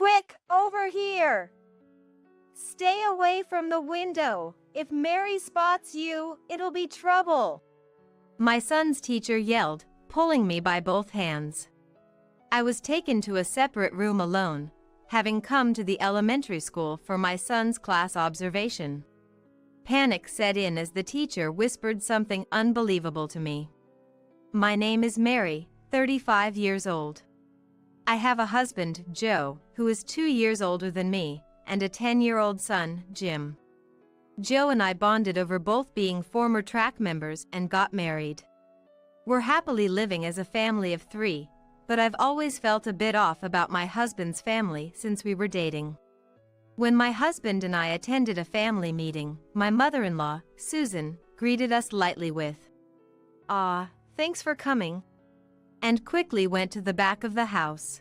Quick, over here! Stay away from the window. If Mary spots you, it'll be trouble. My son's teacher yelled, pulling me by both hands. I was taken to a separate room alone, having come to the elementary school for my son's class observation. Panic set in as the teacher whispered something unbelievable to me. My name is Mary, 35 years old. I have a husband, Joe, who is 2 years older than me, and a 10-year-old son, Jim. Joe and I bonded over both being former track members and got married. We're happily living as a family of 3, but I've always felt a bit off about my husband's family since we were dating. When my husband and I attended a family meeting, my mother-in-law, Susan, greeted us lightly with, "Ah, thanks for coming," and quickly went to the back of the house.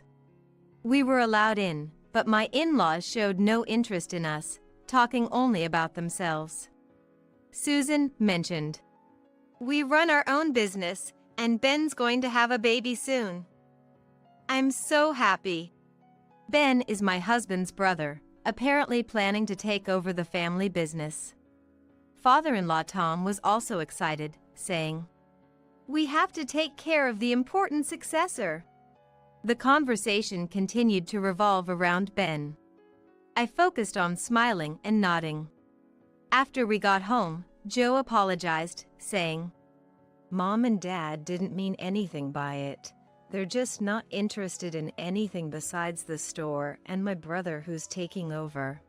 We were allowed in, but my in-laws showed no interest in us, talking only about themselves. Susan mentioned, "We run our own business, and Ben's going to have a baby soon." I'm so happy. Ben is my husband's brother, apparently planning to take over the family business. Father-in-law Tom was also excited, saying, "We have to take care of the important successor." The conversation continued to revolve around Ben. I focused on smiling and nodding. After we got home, Joe apologized, saying, "Mom and Dad didn't mean anything by it. They're just not interested in anything besides the store and my brother who's taking over.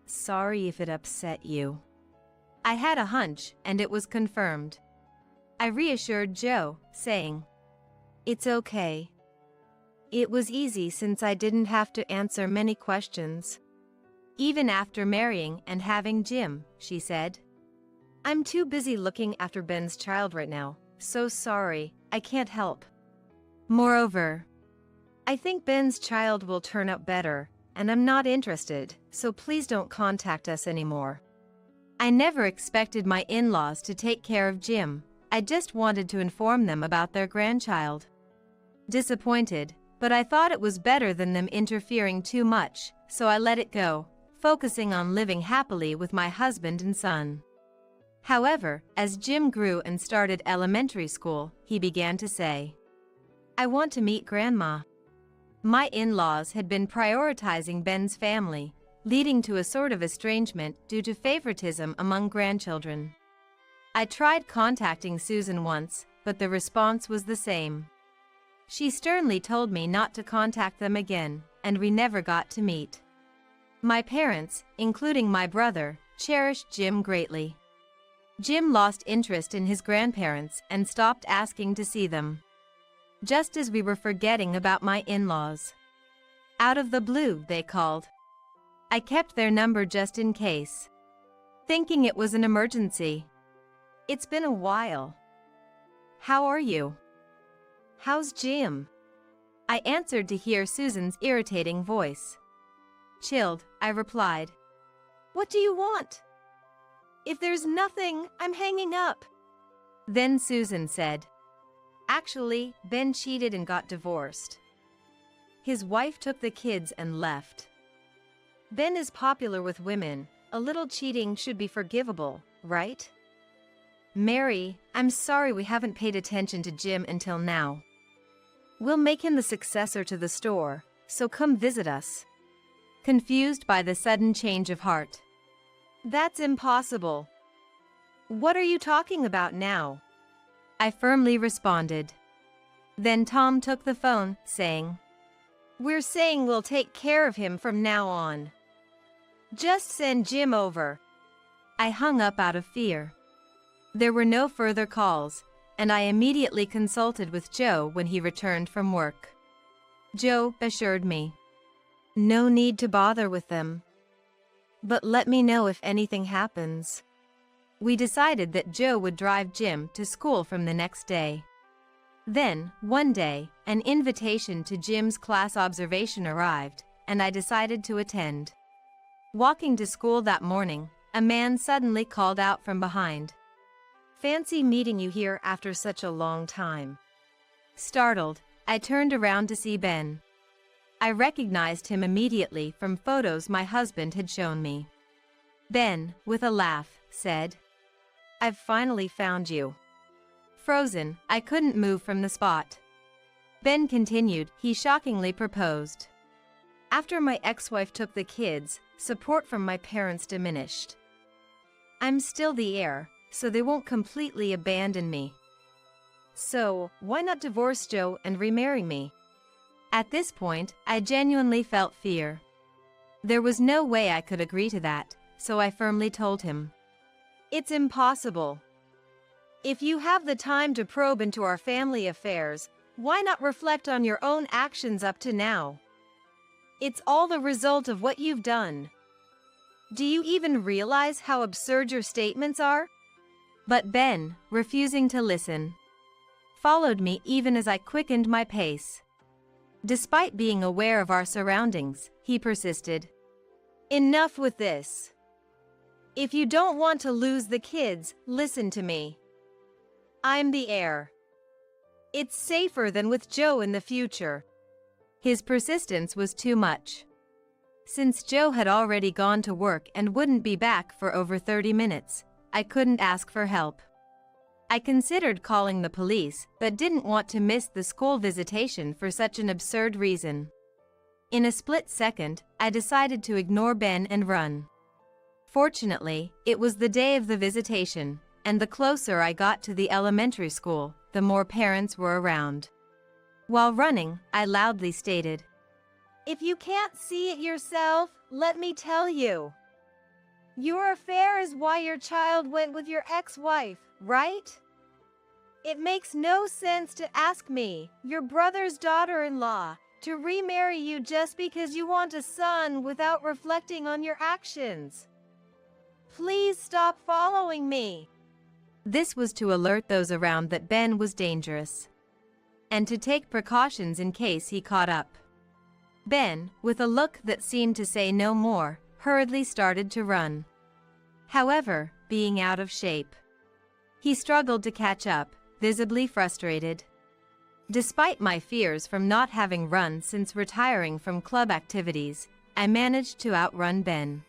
Sorry if it upset you." I had a hunch, and it was confirmed. I reassured Joe, saying, "It's okay. It was easy since I didn't have to answer many questions. Even after marrying and having Jim," she said. "I'm too busy looking after Ben's child right now, so sorry, I can't help. Moreover, I think Ben's child will turn out better, and I'm not interested, so please don't contact us anymore." I never expected my in-laws to take care of Jim. I just wanted to inform them about their grandchild. Disappointed, but I thought it was better than them interfering too much, so I let it go, focusing on living happily with my husband and son. However, as Jim grew and started elementary school, he began to say, "I want to meet Grandma." My in-laws had been prioritizing Ben's family, leading to a sort of estrangement due to favoritism among grandchildren. I tried contacting Susan once, but the response was the same. She sternly told me not to contact them again, and we never got to meet. My parents, including my brother, cherished Jim greatly. Jim lost interest in his grandparents and stopped asking to see them. Just as we were forgetting about my in-laws. Out of the blue, they called. I kept their number just in case, thinking it was an emergency. "It's been a while. How are you? How's Jim?" I answered to hear Susan's irritating voice. Chilled, I replied, "What do you want? If there's nothing, I'm hanging up." Then Susan said, "Actually, Ben cheated and got divorced. His wife took the kids and left. Ben is popular with women. A little cheating should be forgivable, right? Mary, I'm sorry we haven't paid attention to Jim until now. We'll make him the successor to the store, so come visit us." Confused by the sudden change of heart. "That's impossible. What are you talking about now?" I firmly responded. Then Tom took the phone, saying, "We're saying we'll take care of him from now on. Just send Jim over." I hung up out of fear. There were no further calls, and I immediately consulted with Joe when he returned from work. Joe assured me, "No need to bother with them. But let me know if anything happens." We decided that Joe would drive Jim to school from the next day. Then, one day, an invitation to Jim's class observation arrived, and I decided to attend. Walking to school that morning, a man suddenly called out from behind, "Fancy meeting you here after such a long time." Startled, I turned around to see Ben. I recognized him immediately from photos my husband had shown me. Ben, with a laugh, said, "I've finally found you." Frozen, I couldn't move from the spot. Ben continued, he shockingly proposed. After my ex-wife took the kids, support from my parents diminished. I'm still the heir, so they won't completely abandon me. So, why not divorce Joe and remarry me? At this point, I genuinely felt fear. There was no way I could agree to that, so I firmly told him, "It's impossible. If you have the time to probe into our family affairs, why not reflect on your own actions up to now? It's all the result of what you've done. Do you even realize how absurd your statements are?" But Ben, refusing to listen, followed me even as I quickened my pace. Despite being aware of our surroundings, he persisted. "Enough with this. If you don't want to lose the kids, listen to me. I'm the heir. It's safer than with Joe in the future." His persistence was too much. Since Joe had already gone to work and wouldn't be back for over 30 minutes, I couldn't ask for help. I considered calling the police, but didn't want to miss the school visitation for such an absurd reason. In a split second, I decided to ignore Ben and run. Fortunately, it was the day of the visitation, and the closer I got to the elementary school, the more parents were around. While running, I loudly stated, "If you can't see it yourself, let me tell you. Your affair is why your child went with your ex-wife, right? It makes no sense to ask me, your brother's daughter-in-law, to remarry you just because you want a son without reflecting on your actions. Please stop following me." This was to alert those around that Ben was dangerous, and to take precautions in case he caught up. Ben, with a look that seemed to say no more, hurriedly started to run. However, being out of shape, he struggled to catch up, visibly frustrated. Despite my fears from not having run since retiring from club activities, I managed to outrun Ben.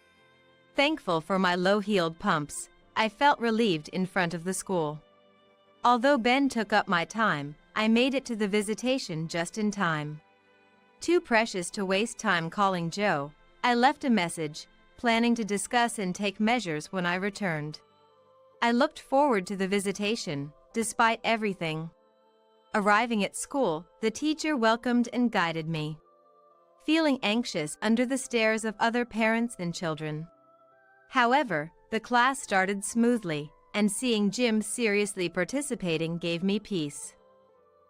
Thankful for my low-heeled pumps, I felt relieved in front of the school. Although Ben took up my time, I made it to the visitation just in time. Too precious to waste time calling Joe, I left a message, planning to discuss and take measures when I returned. I looked forward to the visitation, despite everything. Arriving at school, the teacher welcomed and guided me, feeling anxious under the stares of other parents and children. However, the class started smoothly, and seeing Jim seriously participating gave me peace.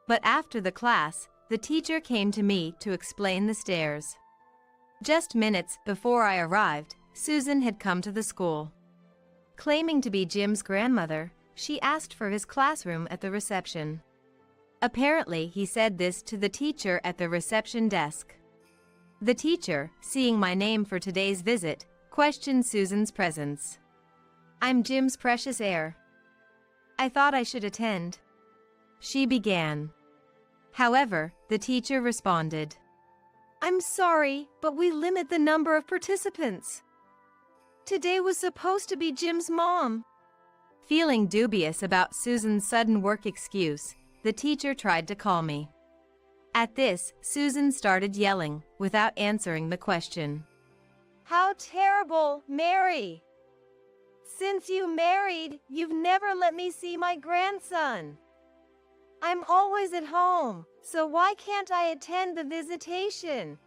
But after the class, the teacher came to me to explain the stairs. Just minutes before I arrived, Susan had come to the school. Claiming to be Jim's grandmother, she asked for his classroom at the reception. Apparently, he said this to the teacher at the reception desk. The teacher, seeing my name for today's visit, questioned Susan's presence. "I'm Jim's precious heir. I thought I should attend," she began. However, the teacher responded, "I'm sorry, but we limit the number of participants. Today was supposed to be Jim's mom." Feeling dubious about Susan's sudden work excuse, the teacher tried to call me. At this, Susan started yelling, without answering the question. "How terrible, Mary! Since you married, you've never let me see my grandson. I'm always at home, so why can't I attend the visitation?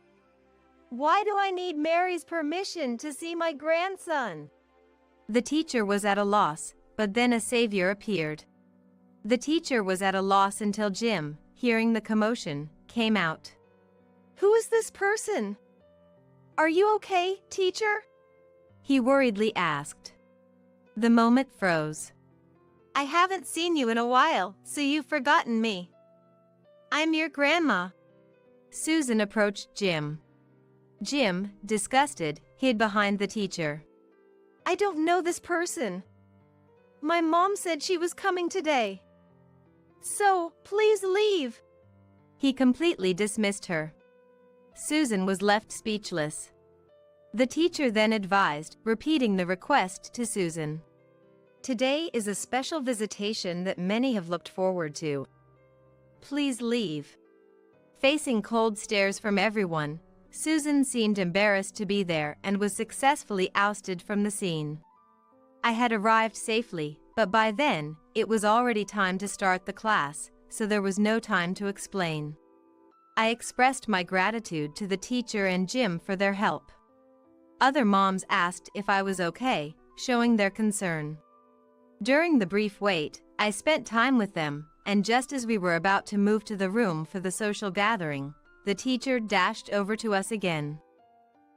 Why do I need Mary's permission to see my grandson?" The teacher was at a loss, but then a savior appeared. The teacher was at a loss until Jim, hearing the commotion, came out. "Who is this person? Are you okay, teacher?" he worriedly asked. The moment froze. "I haven't seen you in a while, so you've forgotten me. I'm your grandma." Susan approached Jim. Jim, disgusted, hid behind the teacher. "I don't know this person. My mom said she was coming today. So, please leave." He completely dismissed her. Susan was left speechless. The teacher then advised, repeating the request to Susan. Today is a special visitation that many have looked forward to. Please leave. Facing cold stares from everyone, Susan seemed embarrassed to be there and was successfully ousted from the scene. I had arrived safely, but by then, it was already time to start the class, so there was no time to explain. I expressed my gratitude to the teacher and Jim for their help. Other moms asked if I was okay, showing their concern. During the brief wait, I spent time with them, and just as we were about to move to the room for the social gathering, the teacher dashed over to us again.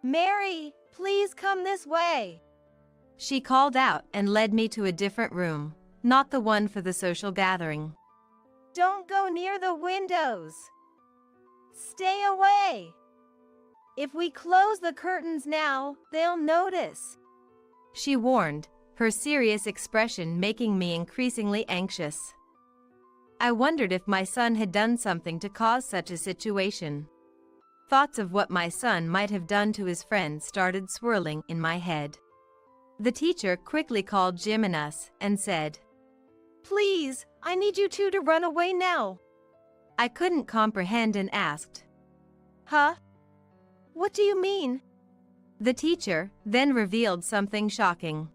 Mary, please come this way. She called out and led me to a different room, not the one for the social gathering. Don't go near the windows. Stay away. If we close the curtains now, they'll notice. She warned, her serious expression making me increasingly anxious. I wondered if my son had done something to cause such a situation. Thoughts of what my son might have done to his friend started swirling in my head. The teacher quickly called Jim and us and said, Please, I need you two to run away now. I couldn't comprehend and asked, Huh? What do you mean? The teacher then revealed something shocking.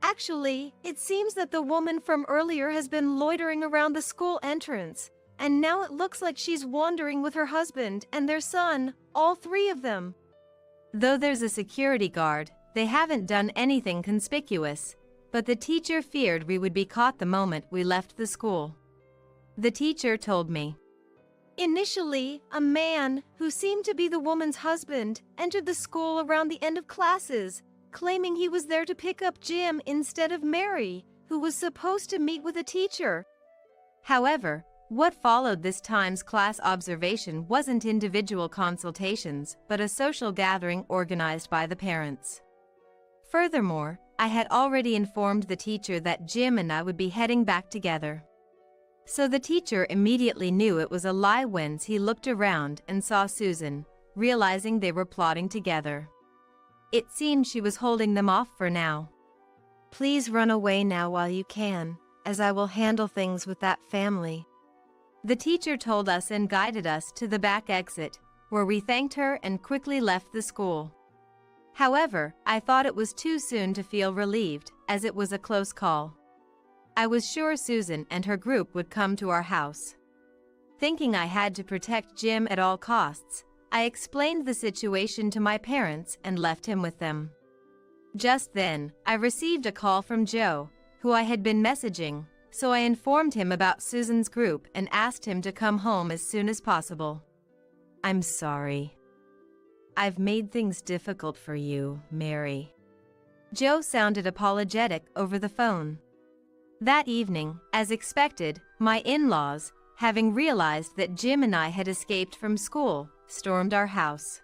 Actually, it seems that the woman from earlier has been loitering around the school entrance, and now it looks like she's wandering with her husband and their son, all three of them. Though there's a security guard, they haven't done anything conspicuous, but the teacher feared we would be caught the moment we left the school. The teacher told me. Initially, a man, who seemed to be the woman's husband, entered the school around the end of classes, claiming he was there to pick up Jim instead of Mary, who was supposed to meet with a teacher. However, what followed this time's class observation wasn't individual consultations, but a social gathering organized by the parents. Furthermore, I had already informed the teacher that Jim and I would be heading back together. So the teacher immediately knew it was a lie when he looked around and saw Susan, realizing they were plotting together. It seemed she was holding them off for now. Please run away now while you can, as I will handle things with that family. The teacher told us and guided us to the back exit, where we thanked her and quickly left the school. However, I thought it was too soon to feel relieved, as it was a close call. I was sure Susan and her group would come to our house. Thinking I had to protect Jim at all costs, I explained the situation to my parents and left him with them. Just then, I received a call from Joe, who I had been messaging, so I informed him about Susan's group and asked him to come home as soon as possible. I'm sorry. I've made things difficult for you, Mary. Joe sounded apologetic over the phone. That evening, as expected, my in-laws, having realized that Jim and I had escaped from school, stormed our house.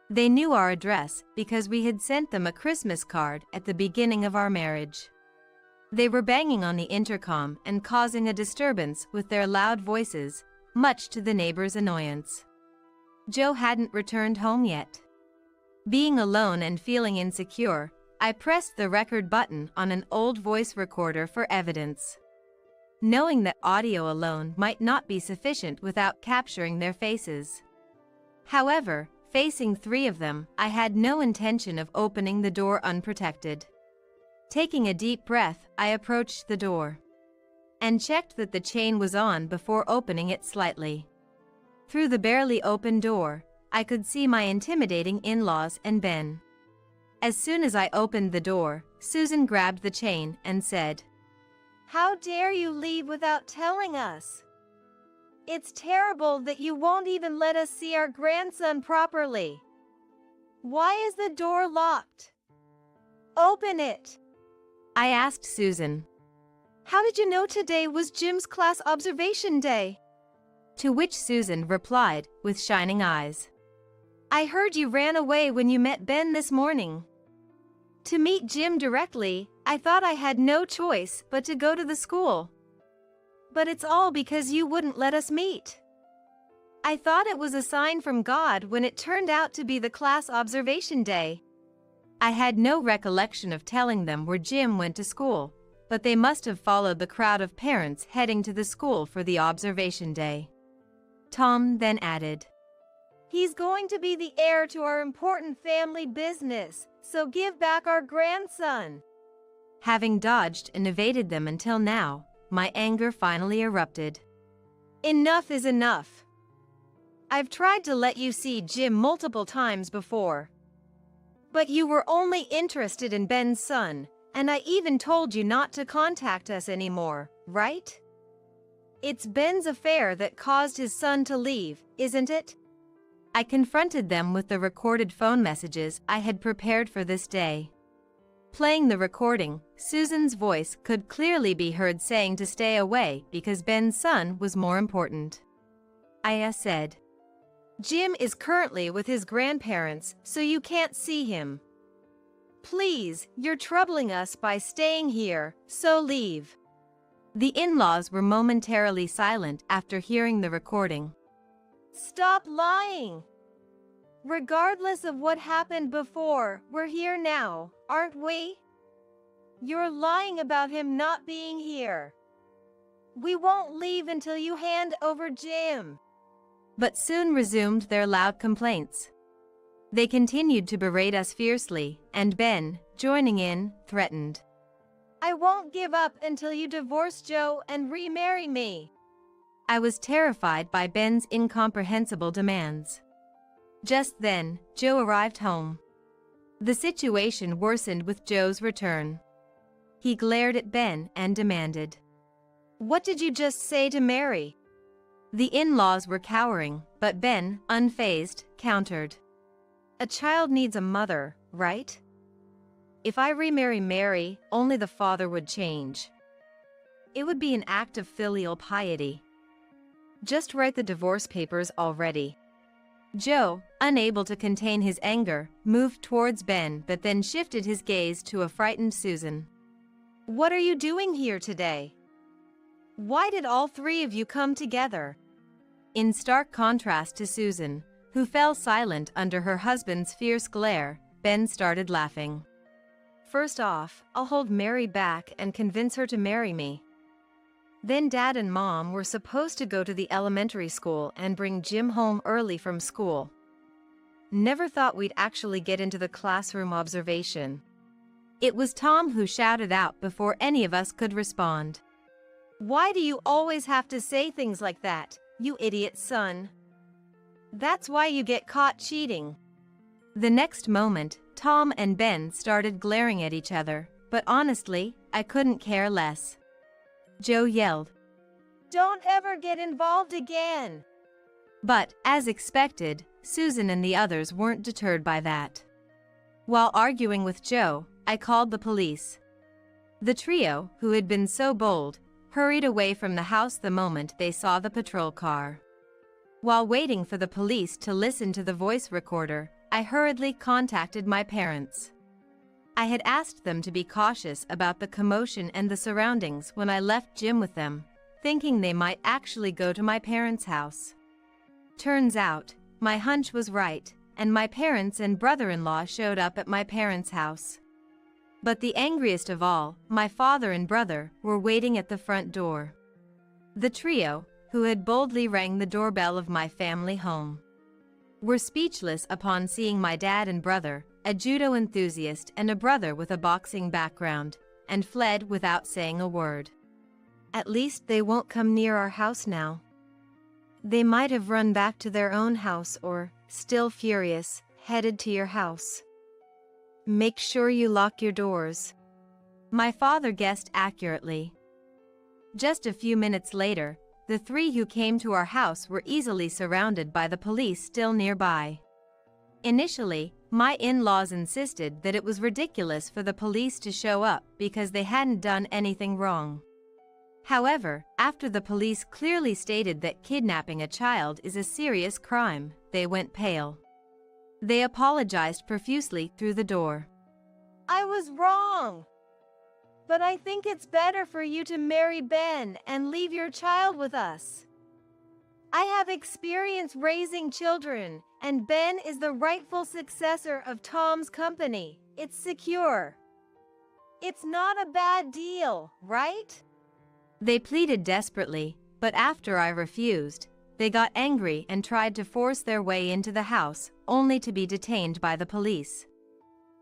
They knew our address because we had sent them a Christmas card at the beginning of our marriage. They were banging on the intercom and causing a disturbance with their loud voices, much to the neighbors' annoyance. Joe hadn't returned home yet. Being alone and feeling insecure, I pressed the record button on an old voice recorder for evidence. Knowing that audio alone might not be sufficient without capturing their faces. However, facing three of them, I had no intention of opening the door unprotected. Taking a deep breath, I approached the door and checked that the chain was on before opening it slightly. Through the barely open door, I could see my intimidating in-laws and Ben. As soon as I opened the door, Susan grabbed the chain and said, How dare you leave without telling us? It's terrible that you won't even let us see our grandson properly. Why is the door locked? Open it. I asked Susan. How did you know today was Jim's class observation day? To which Susan replied, with shining eyes. I heard you ran away when you met Ben this morning. To meet Jim directly, I thought I had no choice but to go to the school. But it's all because you wouldn't let us meet. I thought it was a sign from God when it turned out to be the class observation day. I had no recollection of telling them where Jim went to school, but they must have followed the crowd of parents heading to the school for the observation day. Tom then added, He's going to be the heir to our important family business, so give back our grandson. Having dodged and evaded them until now, my anger finally erupted. Enough is enough. I've tried to let you see Jim multiple times before. But you were only interested in Ben's son, and I even told you not to contact us anymore, right? It's Ben's affair that caused his son to leave, isn't it? I confronted them with the recorded phone messages I had prepared for this day. Playing the recording, Susan's voice could clearly be heard saying to stay away because Ben's son was more important. Aya said, Jim is currently with his grandparents, so you can't see him. Please, you're troubling us by staying here, so leave. The in-laws were momentarily silent after hearing the recording. Stop lying. Regardless of what happened before, we're here now, aren't we? You're lying about him not being here. We won't leave until you hand over Jim. But soon resumed their loud complaints. They continued to berate us fiercely, and Ben, joining in, threatened, I won't give up until you divorce Joe and remarry me. I was terrified by Ben's incomprehensible demands. Just then, Joe arrived home. The situation worsened with Joe's return. He glared at Ben and demanded, What did you just say to Mary? The in-laws were cowering, but Ben, unfazed, countered, A child needs a mother, right? If I remarry Mary, only the father would change. It would be an act of filial piety. Just write the divorce papers already. Joe, unable to contain his anger, moved towards Ben but then shifted his gaze to a frightened Susan. What are you doing here today? Why did all three of you come together? In stark contrast to Susan, who fell silent under her husband's fierce glare, Ben started laughing. First off, I'll hold Mary back and convince her to marry me. Then Dad and Mom were supposed to go to the elementary school and bring Jim home early from school. Never thought we'd actually get into the classroom observation. It was Tom who shouted out before any of us could respond. Why do you always have to say things like that, you idiot son? That's why you get caught cheating. The next moment, Tom and Ben started glaring at each other, but honestly, I couldn't care less. Joe yelled, Don't ever get involved again. But, as expected, Susan and the others weren't deterred by that. While arguing with Joe, I called the police. The trio, who had been so bold, hurried away from the house the moment they saw the patrol car. While waiting for the police to listen to the voice recorder, I hurriedly contacted my parents. I had asked them to be cautious about the commotion and the surroundings when I left Jim with them, thinking they might actually go to my parents' house. Turns out, my hunch was right, and my parents and brother-in-law showed up at my parents' house. But the angriest of all, my father and brother, were waiting at the front door. The trio, who had boldly rang the doorbell of my family home, were speechless upon seeing my dad and brother, a judo enthusiast and a brother with a boxing background, and fled without saying a word. At least they won't come near our house now. They might have run back to their own house or, still furious, headed to your house. Make sure you lock your doors. My father guessed accurately. Just a few minutes later, the three who came to our house were easily surrounded by the police still nearby. Initially, my in-laws insisted that it was ridiculous for the police to show up because they hadn't done anything wrong. However, after the police clearly stated that kidnapping a child is a serious crime, they went pale. They apologized profusely through the door. I was wrong. But I think it's better for you to marry Ben and leave your child with us. I have experience raising children, and Ben is the rightful successor of Tom's company. It's secure. It's not a bad deal, right? They pleaded desperately, but after I refused, they got angry and tried to force their way into the house, only to be detained by the police.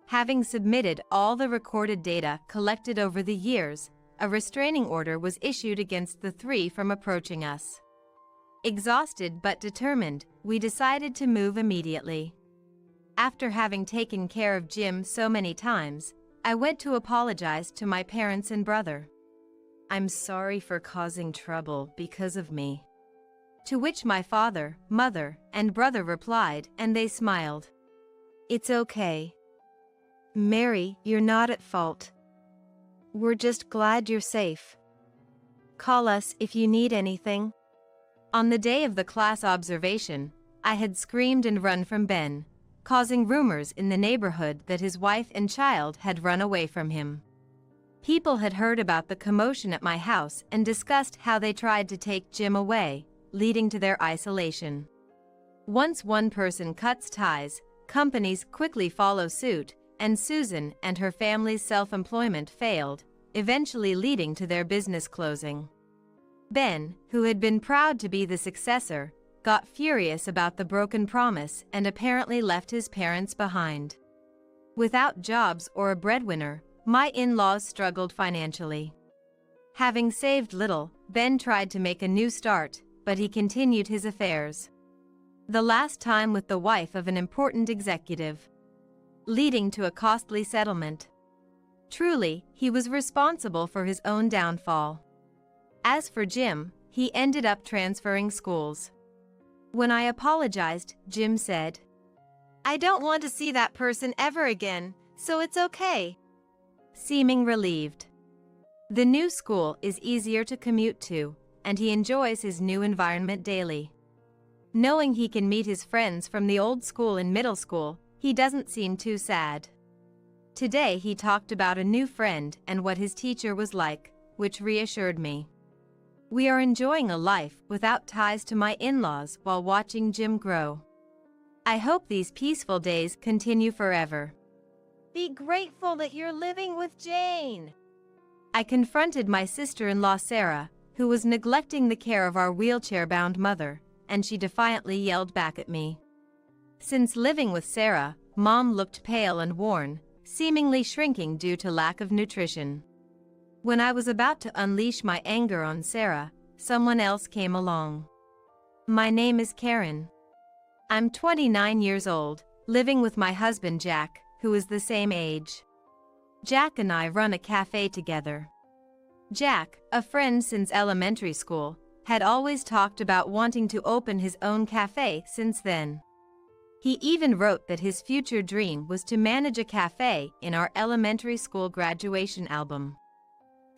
Having submitted all the recorded data collected over the years, a restraining order was issued against the three from approaching us. Exhausted but determined, we decided to move immediately. After having taken care of Jim so many times, I went to apologize to my parents and brother. "I'm sorry for causing trouble because of me." To which my father, mother, and brother replied, and they smiled. "It's okay. Mary, you're not at fault. We're just glad you're safe. Call us if you need anything." On the day of the class observation, I had screamed and run from Ben, causing rumors in the neighborhood that his wife and child had run away from him. People had heard about the commotion at my house and discussed how they tried to take Jim away, leading to their isolation. Once one person cuts ties, companies quickly follow suit, and Susan and her family's self-employment failed, eventually leading to their business closing. Ben, who had been proud to be the successor, got furious about the broken promise and apparently left his parents behind. Without jobs or a breadwinner, my in-laws struggled financially. Having saved little, Ben tried to make a new start, but he continued his affairs. The last time with the wife of an important executive, leading to a costly settlement. Truly, he was responsible for his own downfall. As for Jim, he ended up transferring schools. When I apologized, Jim said, "I don't want to see that person ever again, so it's okay," seeming relieved. The new school is easier to commute to, and he enjoys his new environment daily. Knowing he can meet his friends from the old school in middle school, he doesn't seem too sad. Today he talked about a new friend and what his teacher was like, which reassured me. We are enjoying a life without ties to my in-laws while watching Jim grow. I hope these peaceful days continue forever. Be grateful that you're living with Jane. I confronted my sister-in-law Sarah, who was neglecting the care of our wheelchair-bound mother, and she defiantly yelled back at me. Since living with Sarah, Mom looked pale and worn, seemingly shrinking due to lack of nutrition. When I was about to unleash my anger on Sarah, someone else came along. My name is Karen. I'm 29 years old, living with my husband Jack, who is the same age. Jack and I run a cafe together. Jack, a friend since elementary school, had always talked about wanting to open his own cafe since then. He even wrote that his future dream was to manage a cafe in our elementary school graduation album.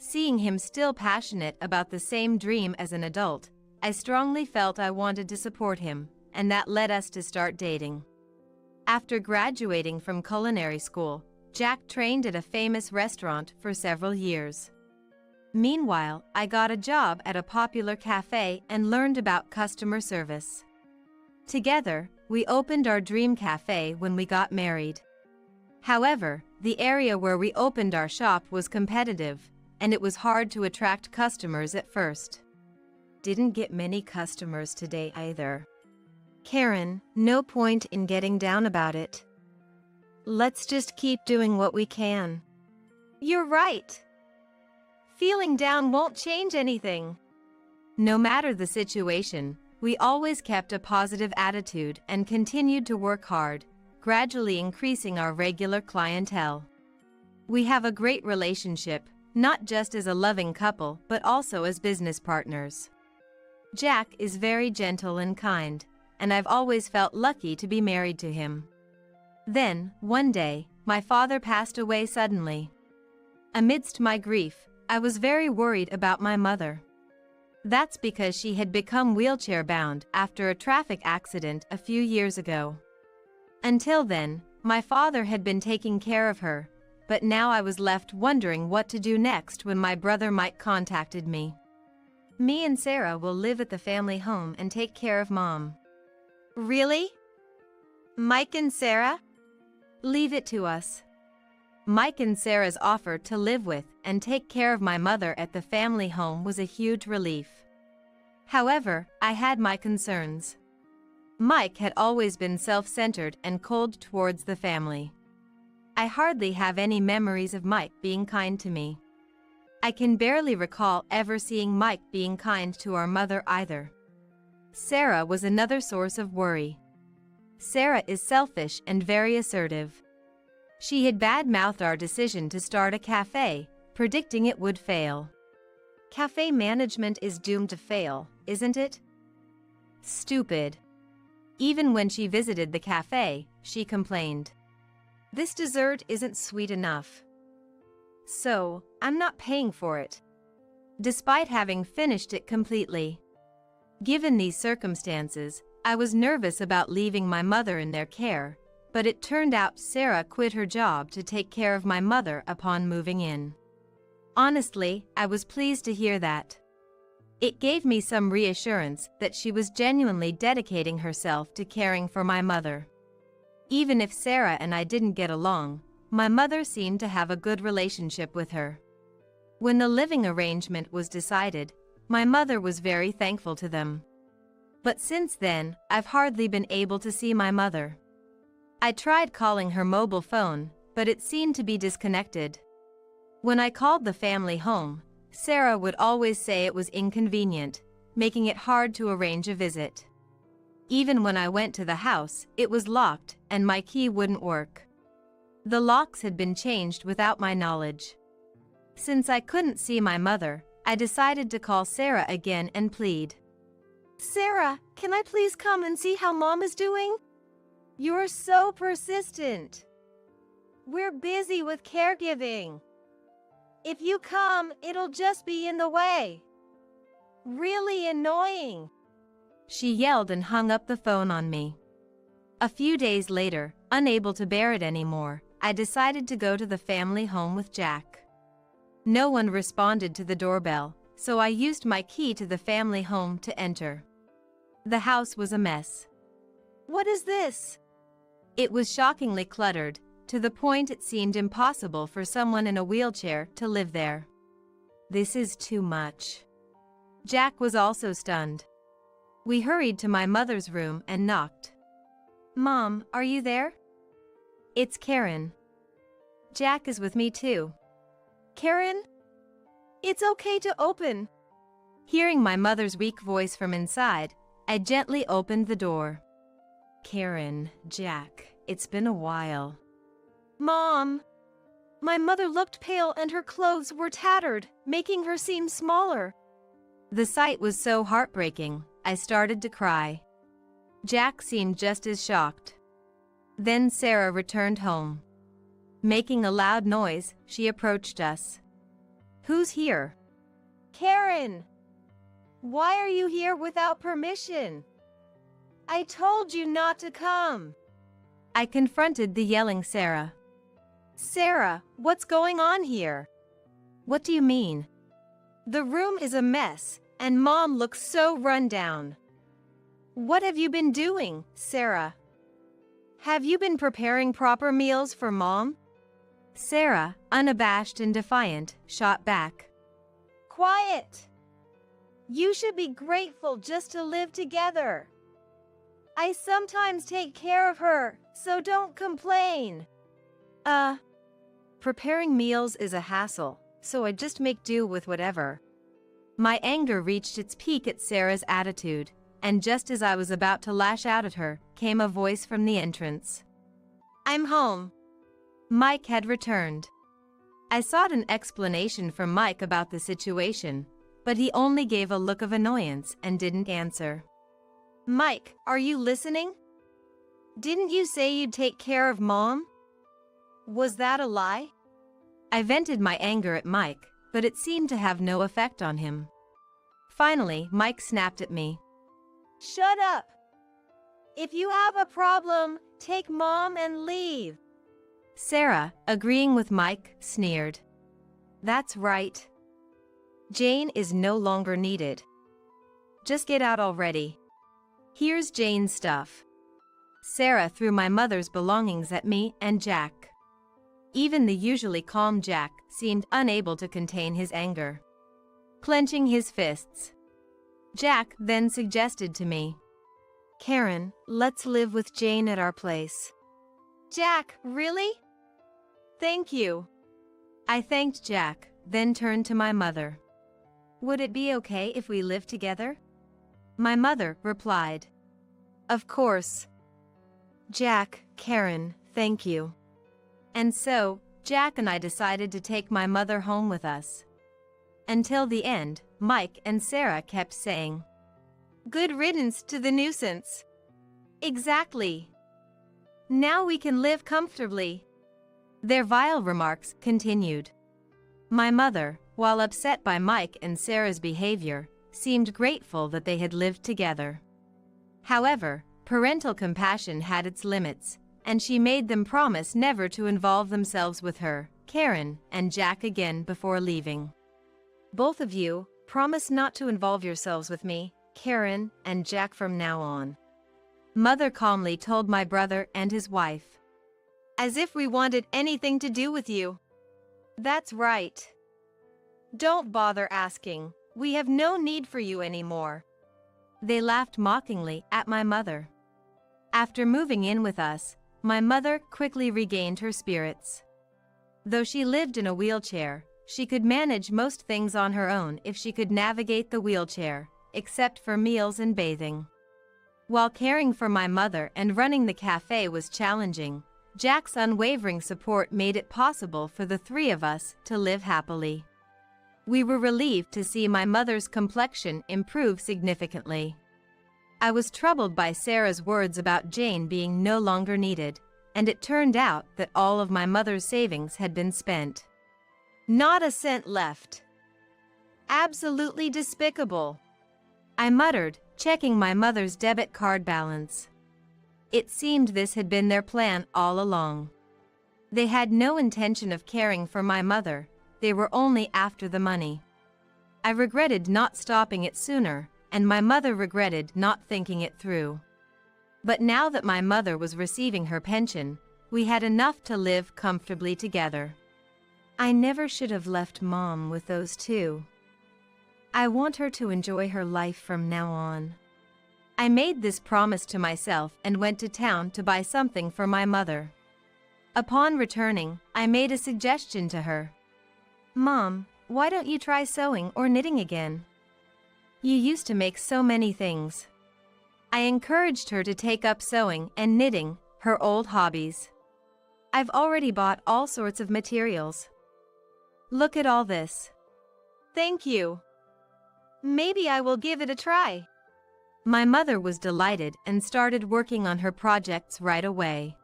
Seeing him still passionate about the same dream as an adult, I strongly felt I wanted to support him, and that led us to start dating. After graduating from culinary school, Jack trained at a famous restaurant for several years. Meanwhile, I got a job at a popular cafe and learned about customer service. Together, we opened our dream cafe when we got married. However, the area where we opened our shop was competitive, and it was hard to attract customers at first. Didn't get many customers today either. Karen, no point in getting down about it. Let's just keep doing what we can. You're right. Feeling down won't change anything. No matter the situation, we always kept a positive attitude and continued to work hard, gradually increasing our regular clientele. We have a great relationship, not just as a loving couple but also as business partners. Jack is very gentle and kind, and I've always felt lucky to be married to him. Then, one day, my father passed away suddenly. Amidst my grief, I was very worried about my mother. That's because she had become wheelchair-bound after a traffic accident a few years ago. Until then, my father had been taking care of her, but now I was left wondering what to do next when my brother Mike contacted me. Me and Sarah will live at the family home and take care of Mom. Really? Mike and Sarah? Leave it to us. Mike and Sarah's offer to live with and take care of my mother at the family home was a huge relief. However, I had my concerns. Mike had always been self-centered and cold towards the family. I hardly have any memories of Mike being kind to me. I can barely recall ever seeing Mike being kind to our mother either. Sarah was another source of worry. Sarah is selfish and very assertive. She had bad-mouthed our decision to start a cafe, predicting it would fail. Cafe management is doomed to fail, isn't it? Stupid. Even when she visited the cafe, she complained. This dessert isn't sweet enough. So, I'm not paying for it. Despite having finished it completely. Given these circumstances, I was nervous about leaving my mother in their care, but it turned out Sarah quit her job to take care of my mother upon moving in. Honestly, I was pleased to hear that. It gave me some reassurance that she was genuinely dedicating herself to caring for my mother. Even if Sarah and I didn't get along, my mother seemed to have a good relationship with her. When the living arrangement was decided, my mother was very thankful to them. But since then, I've hardly been able to see my mother. I tried calling her mobile phone, but it seemed to be disconnected. When I called the family home, Sarah would always say it was inconvenient, making it hard to arrange a visit. Even when I went to the house, it was locked and my key wouldn't work. The locks had been changed without my knowledge. Since I couldn't see my mother, I decided to call Sarah again and plead. Sarah, can I please come and see how Mom is doing? You're so persistent. We're busy with caregiving. If you come, it'll just be in the way. Really annoying. She yelled and hung up the phone on me. A few days later, unable to bear it anymore, I decided to go to the family home with Jack. No one responded to the doorbell, so I used my key to the family home to enter. The house was a mess. What is this? It was shockingly cluttered, to the point it seemed impossible for someone in a wheelchair to live there. This is too much. Jack was also stunned. We hurried to my mother's room and knocked. Mom, are you there? It's Karen. Jack is with me too. Karen? It's okay to open. Hearing my mother's weak voice from inside, I gently opened the door. Karen, Jack, it's been a while. Mom! My mother looked pale and her clothes were tattered, making her seem smaller. The sight was so heartbreaking, I started to cry. Jack seemed just as shocked. Then Sarah returned home. Making a loud noise, she approached us. Who's here? Karen! Why are you here without permission? I told you not to come. I confronted the yelling Sarah. Sarah, what's going on here? What do you mean? The room is a mess, and Mom looks so run down. What have you been doing, Sarah? Have you been preparing proper meals for Mom? Sarah, unabashed and defiant, shot back. Quiet! You should be grateful just to live together. I sometimes take care of her, so don't complain. Preparing meals is a hassle, so I just make do with whatever. My anger reached its peak at Sarah's attitude, and just as I was about to lash out at her, came a voice from the entrance. I'm home. Mike had returned. I sought an explanation from Mike about the situation, but he only gave a look of annoyance and didn't answer. Mike, are you listening? Didn't you say you'd take care of Mom? Was that a lie? I vented my anger at Mike, but it seemed to have no effect on him. Finally, Mike snapped at me. Shut up! If you have a problem, take Mom and leave. Sarah, agreeing with Mike, sneered. That's right. Jane is no longer needed. just get out already. Here's Jane's stuff. Sarah threw my mother's belongings at me and Jack. Even the usually calm Jack seemed unable to contain his anger. Clenching his fists, Jack then suggested to me, Karen, let's live with Jane at our place. Jack, really? Thank you. I thanked Jack, then turned to my mother. Would it be okay if we lived together? My mother replied, Of course. Jack, Karen, thank you. And so, Jack and I decided to take my mother home with us. Until the end, Mike and Sarah kept saying, Good riddance to the nuisance. Exactly. Now we can live comfortably. Their vile remarks continued. My mother, while upset by Mike and Sarah's behavior, seemed grateful that they had lived together. However, parental compassion had its limits, and she made them promise never to involve themselves with her, Karen, and Jack again before leaving. Both of you, promise not to involve yourselves with me, Karen, and Jack from now on. Mother calmly told my brother and his wife. As if we wanted anything to do with you. That's right. Don't bother asking. We have no need for you anymore. They laughed mockingly at my mother. After moving in with us, my mother quickly regained her spirits. Though she lived in a wheelchair, she could manage most things on her own if she could navigate the wheelchair, except for meals and bathing. While caring for my mother and running the cafe was challenging, Jack's unwavering support made it possible for the three of us to live happily. We were relieved to see my mother's complexion improve significantly. I was troubled by Sarah's words about Jane being no longer needed, and it turned out that all of my mother's savings had been spent. Not a cent left. Absolutely despicable. I muttered, checking my mother's debit card balance. It seemed this had been their plan all along. They had no intention of caring for my mother, they were only after the money. I regretted not stopping it sooner, and my mother regretted not thinking it through. But now that my mother was receiving her pension, we had enough to live comfortably together. I never should have left Mom with those two. I want her to enjoy her life from now on. I made this promise to myself and went to town to buy something for my mother. Upon returning, I made a suggestion to her. Mom, why don't you try sewing or knitting again? You used to make so many things. I encouraged her to take up sewing and knitting, her old hobbies. I've already bought all sorts of materials. Look at all this. Thank you. Maybe I will give it a try. My mother was delighted and started working on her projects right away.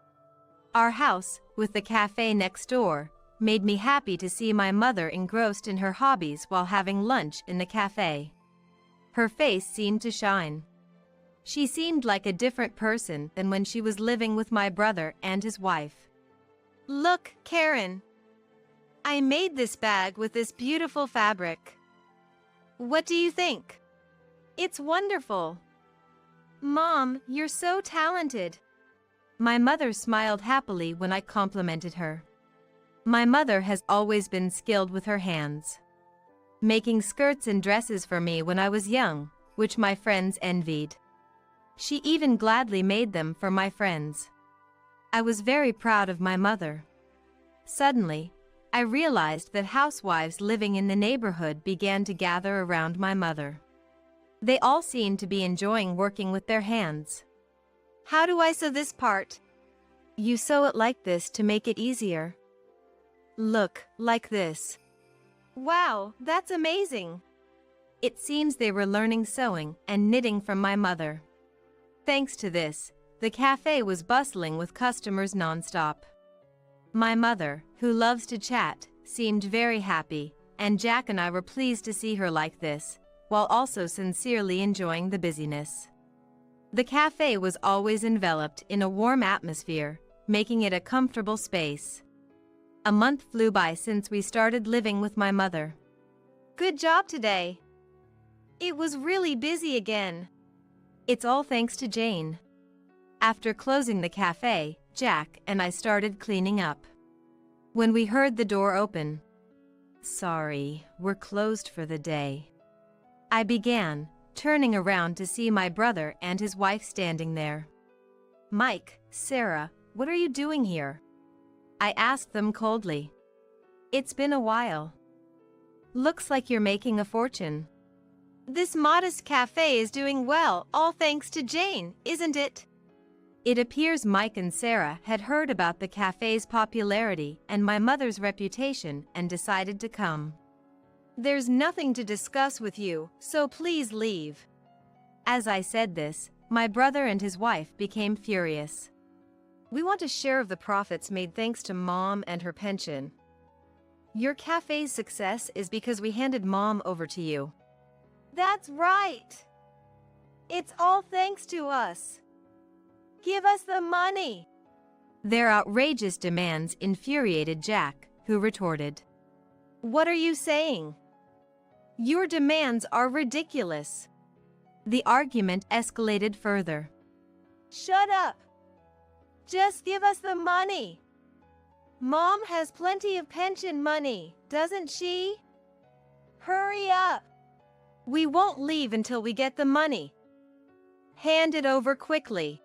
Our house, with the cafe next door, made me happy to see my mother engrossed in her hobbies while having lunch in the cafe. Her face seemed to shine. She seemed like a different person than when she was living with my brother and his wife. Look, Karen. I made this bag with this beautiful fabric. What do you think? It's wonderful. Mom, you're so talented. My mother smiled happily when I complimented her. My mother has always been skilled with her hands, making skirts and dresses for me when I was young, which my friends envied. She even gladly made them for my friends. I was very proud of my mother. Suddenly, I realized that housewives living in the neighborhood began to gather around my mother. They all seemed to be enjoying working with their hands. How do I sew this part? You sew it like this to make it easier. Look, like this. Wow, that's amazing. It seems they were learning sewing and knitting from my mother. Thanks to this, the cafe was bustling with customers nonstop. My mother, who loves to chat, seemed very happy, and Jack and I were pleased to see her like this, while also sincerely enjoying the busyness. The cafe was always enveloped in a warm atmosphere, making it a comfortable space. A month flew by since we started living with my mother. Good job today. It was really busy again. It's all thanks to Jane. After closing the cafe, Jack and I started cleaning up. When we heard the door open, "Sorry, we're closed for the day," I began, turning around to see my brother and his wife standing there. "Mike, Sarah, what are you doing here?" I asked them coldly. "It's been a while. Looks like you're making a fortune." This modest cafe is doing well, all thanks to Jane, isn't it? It appears Mike and Sarah had heard about the cafe's popularity and my mother's reputation and decided to come. "There's nothing to discuss with you, so please leave." As I said this, my brother and his wife became furious. "We want a share of the profits made thanks to Mom and her pension. Your cafe's success is because we handed Mom over to you." "That's right. It's all thanks to us. Give us the money." Their outrageous demands infuriated Jack, who retorted, "What are you saying? Your demands are ridiculous." The argument escalated further. "Shut up. Just give us the money. Mom has plenty of pension money, doesn't she? Hurry up. We won't leave until we get the money. Hand it over quickly."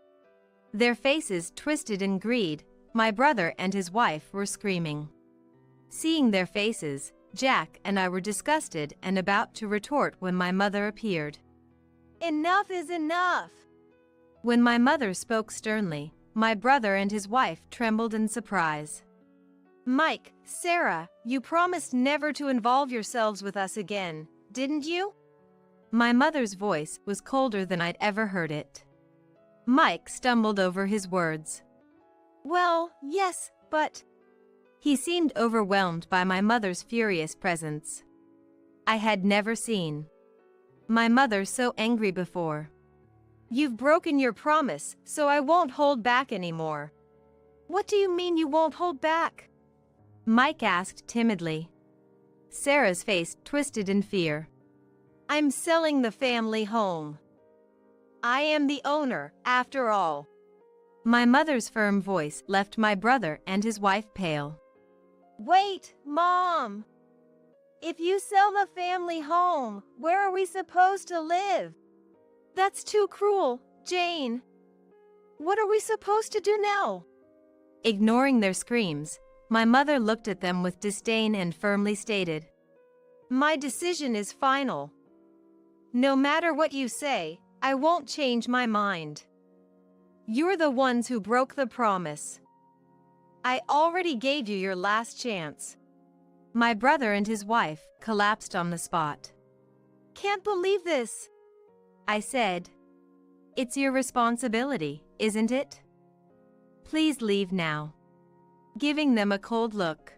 Their faces twisted in greed. My brother and his wife were screaming. Seeing their faces, Jack and I were disgusted and about to retort when my mother appeared. "Enough is enough." When my mother spoke sternly, my brother and his wife trembled in surprise. "Mike, Sarah, you promised never to involve yourselves with us again, didn't you?" My mother's voice was colder than I'd ever heard it. Mike stumbled over his words. "Well, yes, but..." He seemed overwhelmed by my mother's furious presence. I had never seen my mother so angry before. "You've broken your promise, so I won't hold back anymore." "What do you mean you won't hold back?" Mike asked timidly. Sarah's face twisted in fear. "I'm selling the family home. I am the owner, after all." My mother's firm voice left my brother and his wife pale. "Wait, Mom. If you sell the family home, where are we supposed to live?" "That's too cruel, Jane. What are we supposed to do now?" Ignoring their screams, my mother looked at them with disdain and firmly stated, "My decision is final. No matter what you say, I won't change my mind. You're the ones who broke the promise. I already gave you your last chance." My brother and his wife collapsed on the spot. "Can't believe this," I said. "It's your responsibility, isn't it? Please leave now." Giving them a cold look.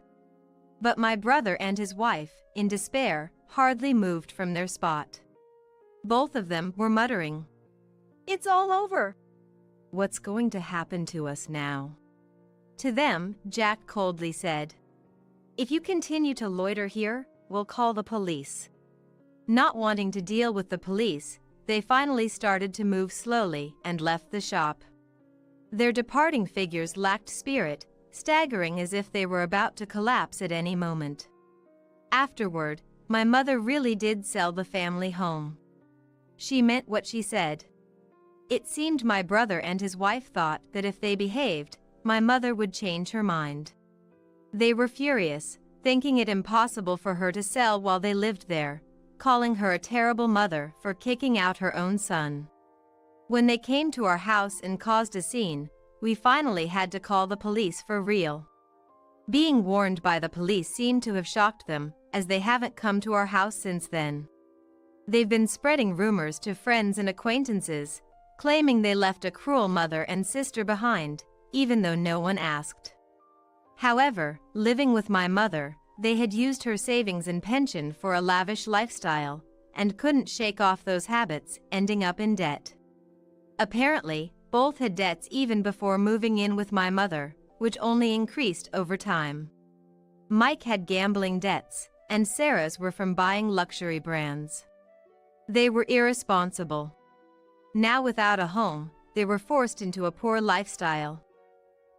But my brother and his wife, in despair, hardly moved from their spot. Both of them were muttering, "It's all over. What's going to happen to us now?" To them, Jack coldly said, "If you continue to loiter here, we'll call the police." Not wanting to deal with the police, they finally started to move slowly and left the shop. Their departing figures lacked spirit, staggering as if they were about to collapse at any moment. Afterward, my mother really did sell the family home. She meant what she said. It seemed my brother and his wife thought that if they behaved, my mother would change her mind. They were furious, thinking it impossible for her to sell while they lived there, calling her a terrible mother for kicking out her own son. When they came to our house and caused a scene, we finally had to call the police for real. Being warned by the police seemed to have shocked them, as they haven't come to our house since then. They've been spreading rumors to friends and acquaintances, claiming they left a cruel mother and sister behind, even though no one asked. However, living with my mother, they had used her savings and pension for a lavish lifestyle, and couldn't shake off those habits, ending up in debt. Apparently, both had debts even before moving in with my mother, which only increased over time. Mike had gambling debts, and Sarah's were from buying luxury brands. They were irresponsible. Now without a home, they were forced into a poor lifestyle.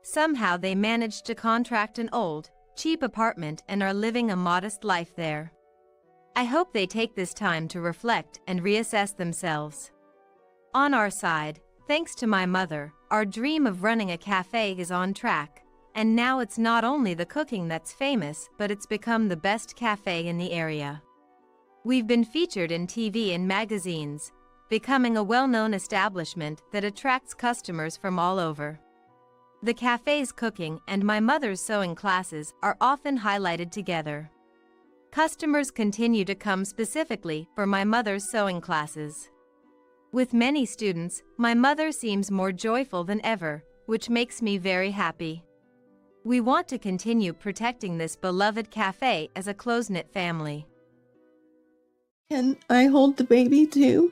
Somehow they managed to contract an old, cheap apartment and are living a modest life there. I hope they take this time to reflect and reassess themselves. On our side, thanks to my mother, our dream of running a cafe is on track, and now it's not only the cooking that's famous, but it's become the best cafe in the area. We've been featured in TV and magazines, becoming a well-known establishment that attracts customers from all over. The cafe's cooking and my mother's sewing classes are often highlighted together. Customers continue to come specifically for my mother's sewing classes. With many students, my mother seems more joyful than ever, which makes me very happy. We want to continue protecting this beloved cafe as a close-knit family. Can I hold the baby too?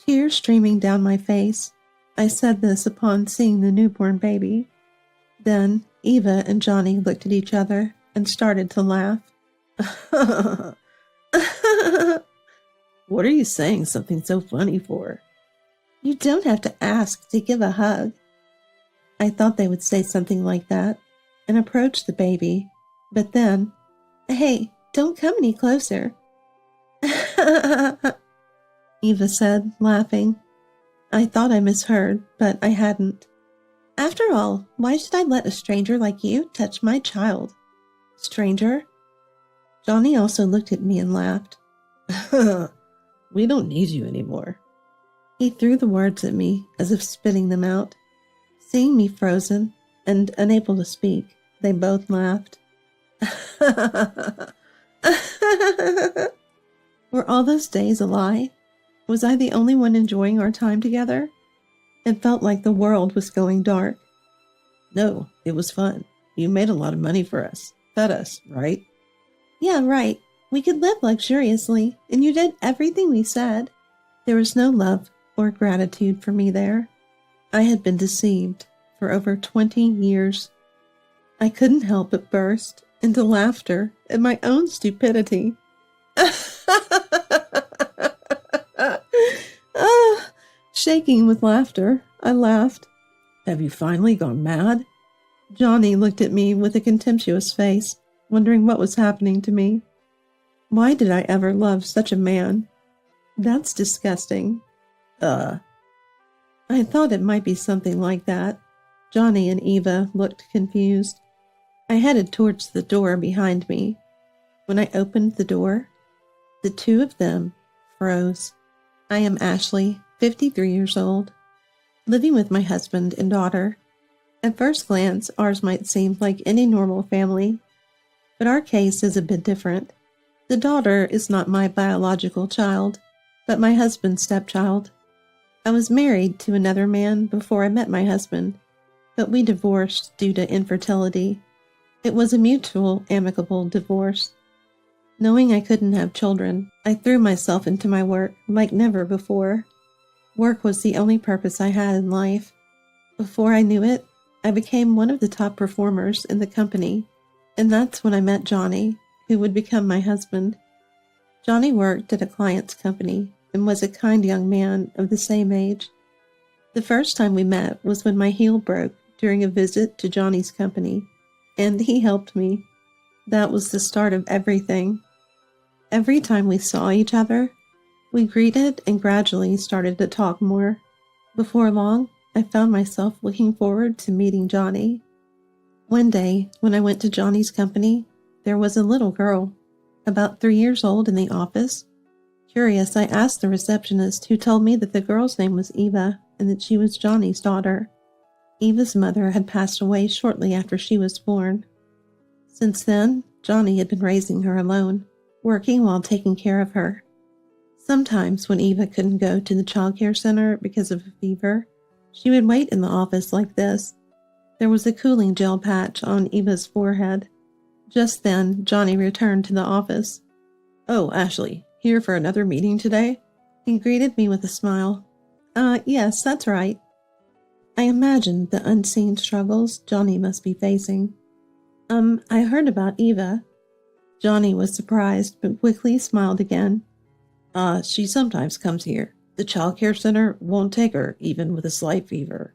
Tears streaming down my face. I said this upon seeing the newborn baby. Then Eva and Johnny looked at each other and started to laugh. What are you saying something so funny for? You don't have to ask to give a hug. I thought they would say something like that and approach the baby, but then, hey, don't come any closer. Eva said, laughing. I thought I misheard, but I hadn't. After all, why should I let a stranger like you touch my child? Stranger? Johnny also looked at me and laughed. We don't need you anymore. He threw the words at me as if spitting them out. Seeing me frozen and unable to speak, they both laughed. Were all those days a lie? Was I the only one enjoying our time together? It felt like the world was going dark. No, it was fun. You made a lot of money for us. Fed us, right? Yeah, right. We could live luxuriously, and you did everything we said. There was no love or gratitude for me there. I had been deceived for over 20 years. I couldn't help but burst into laughter at my own stupidity. Shaking with laughter, I laughed. Have you finally gone mad? Johnny looked at me with a contemptuous face, wondering what was happening to me. Why did I ever love such a man? That's disgusting. I thought it might be something like that. Johnny and Eva looked confused. I headed towards the door behind me. When I opened the door, the two of them froze. I am Ashley, 53 years old, living with my husband and daughter. At first glance, ours might seem like any normal family, but our case is a bit different. The daughter is not my biological child, but my husband's stepchild. I was married to another man before I met my husband, but we divorced due to infertility. It was a mutual, amicable divorce. Knowing I couldn't have children, I threw myself into my work like never before. Work was the only purpose I had in life. Before I knew it, I became one of the top performers in the company, and that's when I met Johnny, who would become my husband. Johnny worked at a client's company and was a kind young man of the same age. The first time we met was when my heel broke during a visit to Johnny's company, and he helped me. That was the start of everything. Every time we saw each other, we greeted and gradually started to talk more. Before long, I found myself looking forward to meeting Johnny. One day, when I went to Johnny's company, there was a little girl, about 3 years old, in the office. Curious, I asked the receptionist, who told me that the girl's name was Eva and that she was Johnny's daughter. Eva's mother had passed away shortly after she was born. Since then, Johnny had been raising her alone, working while taking care of her. Sometimes when Eva couldn't go to the childcare center because of a fever, she would wait in the office like this. There was a cooling gel patch on Eva's forehead. Just then, Johnny returned to the office. Oh, Ashley, here for another meeting today? He greeted me with a smile. Yes, that's right. I imagined the unseen struggles Johnny must be facing. I heard about Eva. Johnny was surprised, but quickly smiled again. She sometimes comes here. The child care center won't take her, even with a slight fever.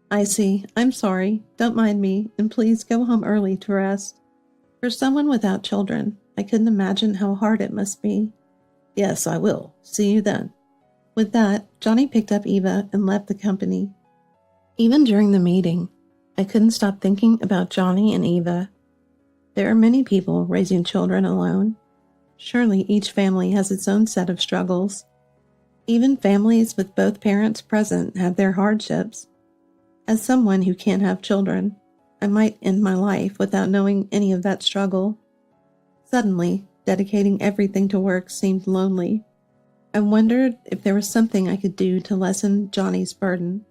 I see. I'm sorry. Don't mind me, and please go home early to rest. For someone without children, I couldn't imagine how hard it must be. Yes, I will. See you then. With that, Johnny picked up Eva and left the company. Even during the meeting, I couldn't stop thinking about Johnny and Eva. There are many people raising children alone. Surely each family has its own set of struggles. Even families with both parents present have their hardships. As someone who can't have children, I might end my life without knowing any of that struggle. Suddenly, dedicating everything to work seemed lonely. I wondered if there was something I could do to lessen Johnny's burden.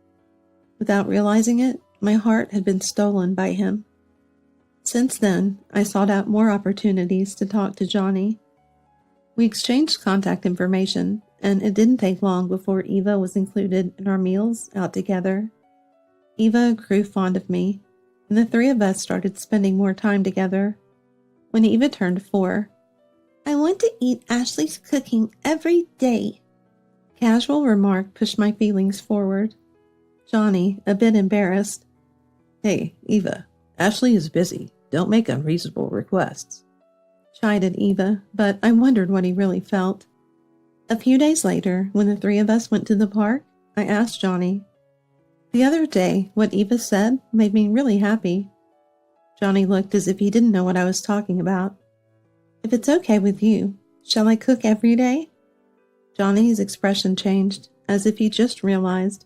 Without realizing it, my heart had been stolen by him. Since then, I sought out more opportunities to talk to Johnny. We exchanged contact information, and it didn't take long before Eva was included in our meals out together. Eva grew fond of me, and the three of us started spending more time together. When Eva turned 4, I want to eat Ashley's cooking every day. Casual remark pushed my feelings forward. Johnny, a bit embarrassed. Hey, Eva, Ashley is busy. Don't make unreasonable requests. Chided Eva, but I wondered what he really felt. A few days later, when the three of us went to the park, I asked Johnny. The other day, what Eva said made me really happy. Johnny looked as if he didn't know what I was talking about. If it's okay with you, shall I cook every day? Johnny's expression changed, as if he just realized.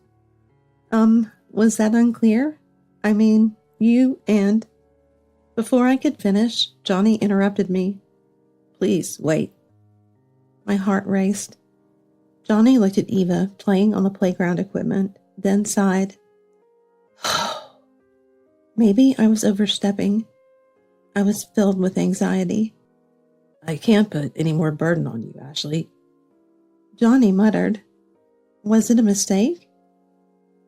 Was that unclear? I mean, you and... Before I could finish, Johnny interrupted me. Please, wait. My heart raced. Johnny looked at Eva playing on the playground equipment, then sighed. Maybe I was overstepping. I was filled with anxiety. I can't put any more burden on you, Ashley. Johnny muttered. Was it a mistake?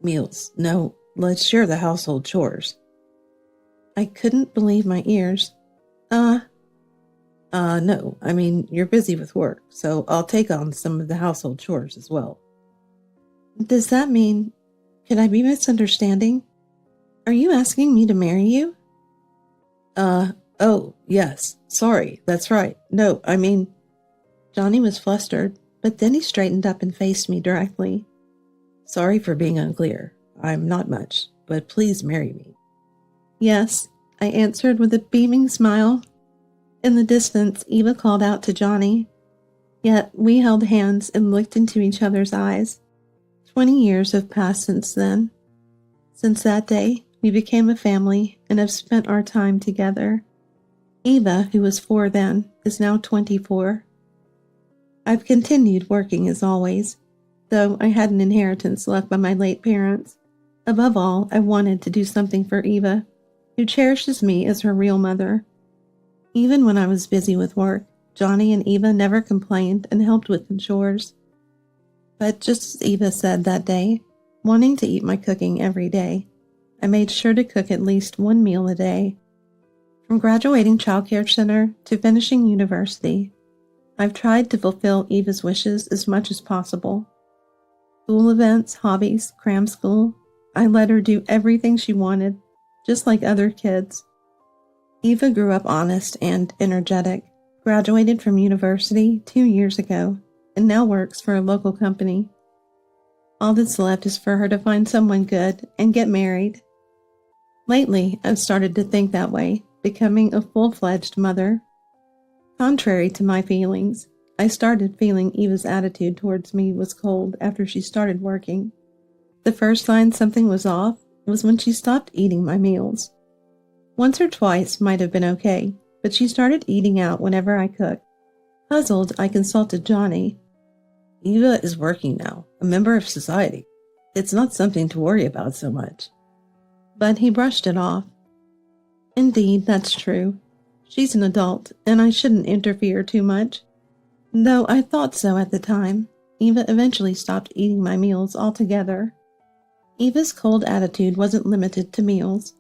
Meals. No, let's share the household chores. I couldn't believe my ears. No. I mean, you're busy with work, so I'll take on some of the household chores as well. Does that mean... Could I be misunderstanding? Are you asking me to marry you? Oh, yes. Sorry, that's right. No, I mean... Johnny was flustered, but then he straightened up and faced me directly. Sorry for being unclear. I'm not much, but please marry me. Yes, I answered with a beaming smile. In the distance, Eva called out to Johnny. Yet we held hands and looked into each other's eyes. 20 years have passed since then. Since that day, we became a family and have spent our time together. Eva, who was 4 then, is now 24. I've continued working as always, though I had an inheritance left by my late parents. Above all, I wanted to do something for Eva, who cherishes me as her real mother. Even when I was busy with work, Johnny and Eva never complained and helped with the chores. But just as Eva said that day, wanting to eat my cooking every day, I made sure to cook at least 1 meal a day. From graduating childcare center to finishing university, I've tried to fulfill Eva's wishes as much as possible. School events, hobbies, cram school, I let her do everything she wanted, just like other kids. Eva grew up honest and energetic, graduated from university 2 years ago, and now works for a local company. All that's left is for her to find someone good and get married. Lately, I've started to think that way, becoming a full-fledged mother. Contrary to my feelings, I started feeling Eva's attitude towards me was cold after she started working. The first sign something was off was when she stopped eating my meals. Once or twice might have been okay, but she started eating out whenever I cooked. Puzzled, I consulted Johnny. Eva is working now, a member of society. It's not something to worry about so much. But he brushed it off. Indeed, that's true. She's an adult, and I shouldn't interfere too much. Though I thought so at the time, Eva eventually stopped eating my meals altogether. Eva's cold attitude wasn't limited to meals.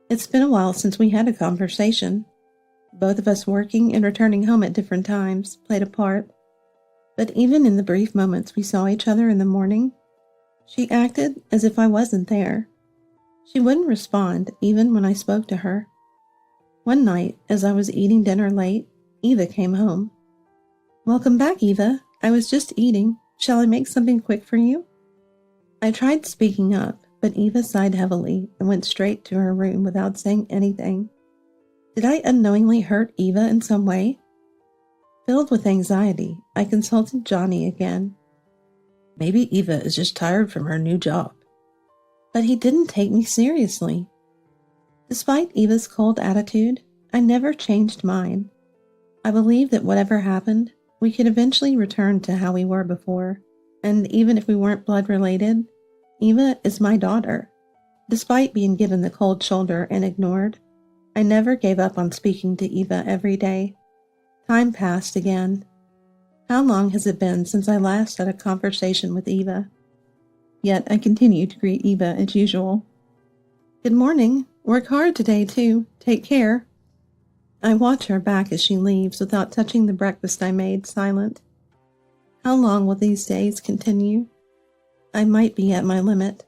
It's been a while since we had a conversation. Both of us working and returning home at different times played a part. But even in the brief moments we saw each other in the morning, she acted as if I wasn't there. She wouldn't respond even when I spoke to her. One night, as I was eating dinner late, Eva came home. "Welcome back, Eva. I was just eating. Shall I make something quick for you?" I tried speaking up, but Eva sighed heavily and went straight to her room without saying anything. Did I unknowingly hurt Eva in some way? Filled with anxiety, I consulted Johnny again. Maybe Eva is just tired from her new job. But he didn't take me seriously. Despite Eva's cold attitude, I never changed mine. I believed that whatever happened, we could eventually return to how we were before. And even if we weren't blood related, Eva is my daughter. Despite being given the cold shoulder and ignored, I never gave up on speaking to Eva every day. Time passed again. How long has it been since I last had a conversation with Eva? Yet I continue to greet Eva as usual. "Good morning. Work hard today, too. Take care." I watch her back as she leaves without touching the breakfast I made, silent. How long will these days continue? I might be at my limit.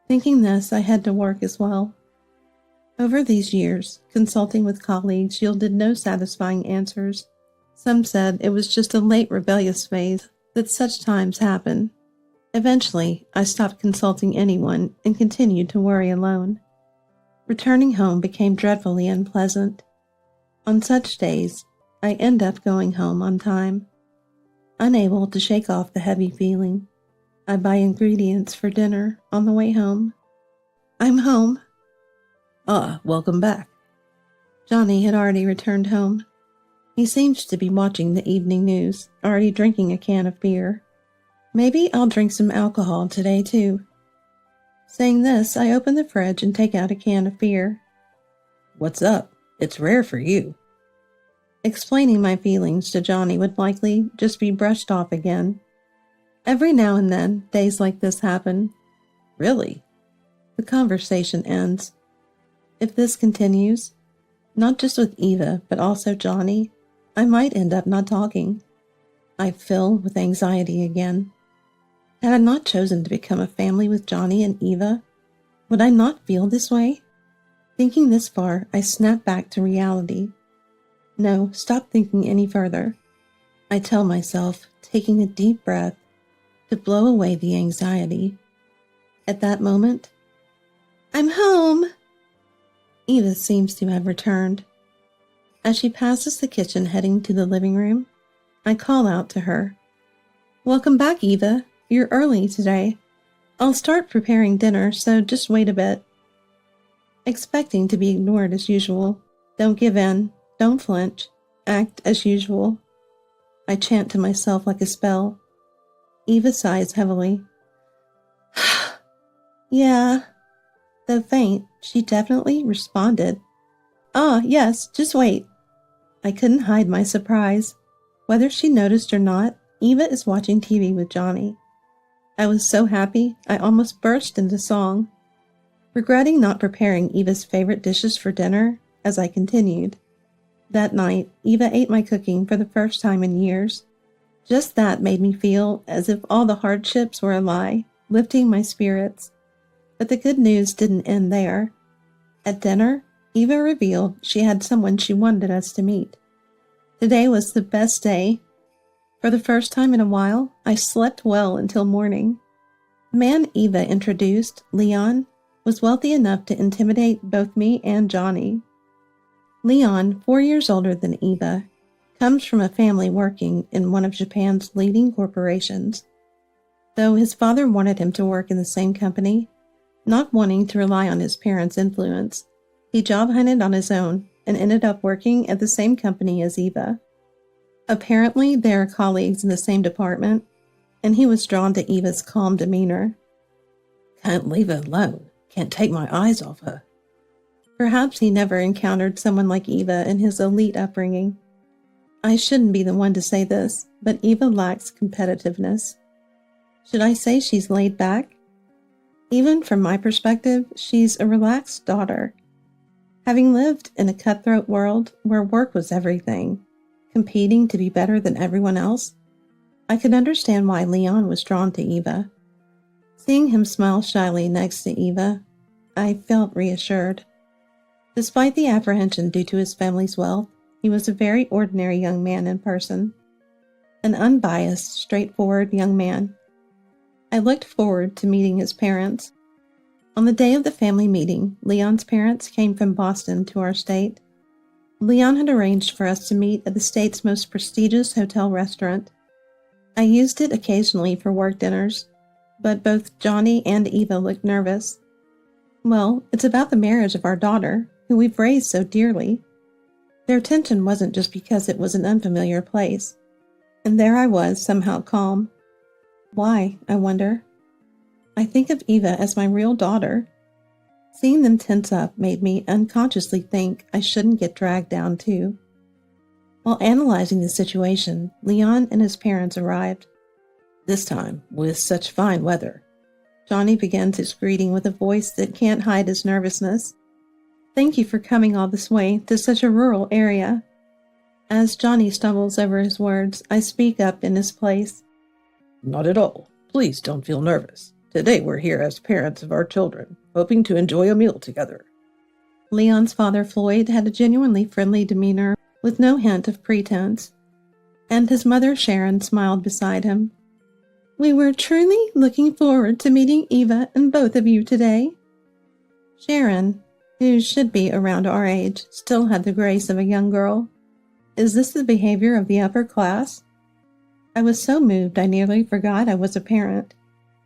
Thinking this, I head to work as well. Over these years, consulting with colleagues yielded no satisfying answers. Some said it was just a late rebellious phase, that such times happen. Eventually, I stopped consulting anyone and continued to worry alone. Returning home became dreadfully unpleasant. On such days, I end up going home on time. Unable to shake off the heavy feeling, I buy ingredients for dinner on the way home. I'm home. "Ah, welcome back." Johnny had already returned home. He seems to be watching the evening news, already drinking a can of beer. Maybe I'll drink some alcohol today, too. Saying this, I open the fridge and take out a can of beer. "What's up? It's rare for you." Explaining my feelings to Johnny would likely just be brushed off again. Every now and then, days like this happen. "Really?" The conversation ends. If this continues, not just with Eva, but also Johnny, I might end up not talking. I fill with anxiety again. Had I not chosen to become a family with Johnny and Eva, would I not feel this way? Thinking this far, I snap back to reality. No, stop thinking any further. I tell myself, taking a deep breath, to blow away the anxiety. At that moment, "I'm home!" Eva seems to have returned. As she passes the kitchen heading to the living room, I call out to her. "Welcome back, Eva. You're early today. I'll start preparing dinner, so just wait a bit." Expecting to be ignored as usual. Don't give in. Don't flinch. Act as usual. I chant to myself like a spell. Eva sighs heavily. "Yeah." Though faint, she definitely responded. "Ah, yes, just wait." I couldn't hide my surprise. Whether she noticed or not, Eva is watching TV with Johnny. I was so happy, I almost burst into song. Regretting not preparing Eva's favorite dishes for dinner, as I continued. That night, Eva ate my cooking for the first time in years. Just that made me feel as if all the hardships were a lie, lifting my spirits. But the good news didn't end there. At dinner, Eva revealed she had someone she wanted us to meet. Today was the best day. For the first time in a while, I slept well until morning. The man Eva introduced, Leon, was wealthy enough to intimidate both me and Johnny. Leon, 4 years older than Eva, comes from a family working in one of Japan's leading corporations. Though his father wanted him to work in the same company, not wanting to rely on his parents' influence, he job hunted on his own and ended up working at the same company as Eva. Apparently, they are colleagues in the same department, and he was drawn to Eva's calm demeanor. "Can't leave her alone. Can't take my eyes off her." Perhaps he never encountered someone like Eva in his elite upbringing. I shouldn't be the one to say this, but Eva lacks competitiveness. Should I say she's laid back? Even from my perspective, she's a relaxed daughter. Having lived in a cutthroat world where work was everything, competing to be better than everyone else, I could understand why Leon was drawn to Eva. Seeing him smile shyly next to Eva, I felt reassured. Despite the apprehension due to his family's wealth, he was a very ordinary young man in person. An unbiased, straightforward young man. I looked forward to meeting his parents. On the day of the family meeting, Leon's parents came from Boston to our state. Leon had arranged for us to meet at the state's most prestigious hotel restaurant. I used it occasionally for work dinners, but both Johnny and Eva looked nervous. Well, it's about the marriage of our daughter, who we've raised so dearly. Their tension wasn't just because it was an unfamiliar place. And there I was, somehow calm. Why, I wonder? I think of Eva as my real daughter. Seeing them tense up made me unconsciously think I shouldn't get dragged down too. While analyzing the situation, Leon and his parents arrived. This time, with such fine weather. Johnny begins his greeting with a voice that can't hide his nervousness. Thank you for coming all this way to such a rural area. As Johnny stumbles over his words, I speak up in his place. Not at all. Please don't feel nervous. Today we're here as parents of our children, hoping to enjoy a meal together. Leon's father, Floyd, had a genuinely friendly demeanor with no hint of pretense, and his mother, Sharon, smiled beside him. We were truly looking forward to meeting Eva and both of you today. Sharon, who should be around our age, still had the grace of a young girl. Is this the behavior of the upper class? I was so moved I nearly forgot I was a parent,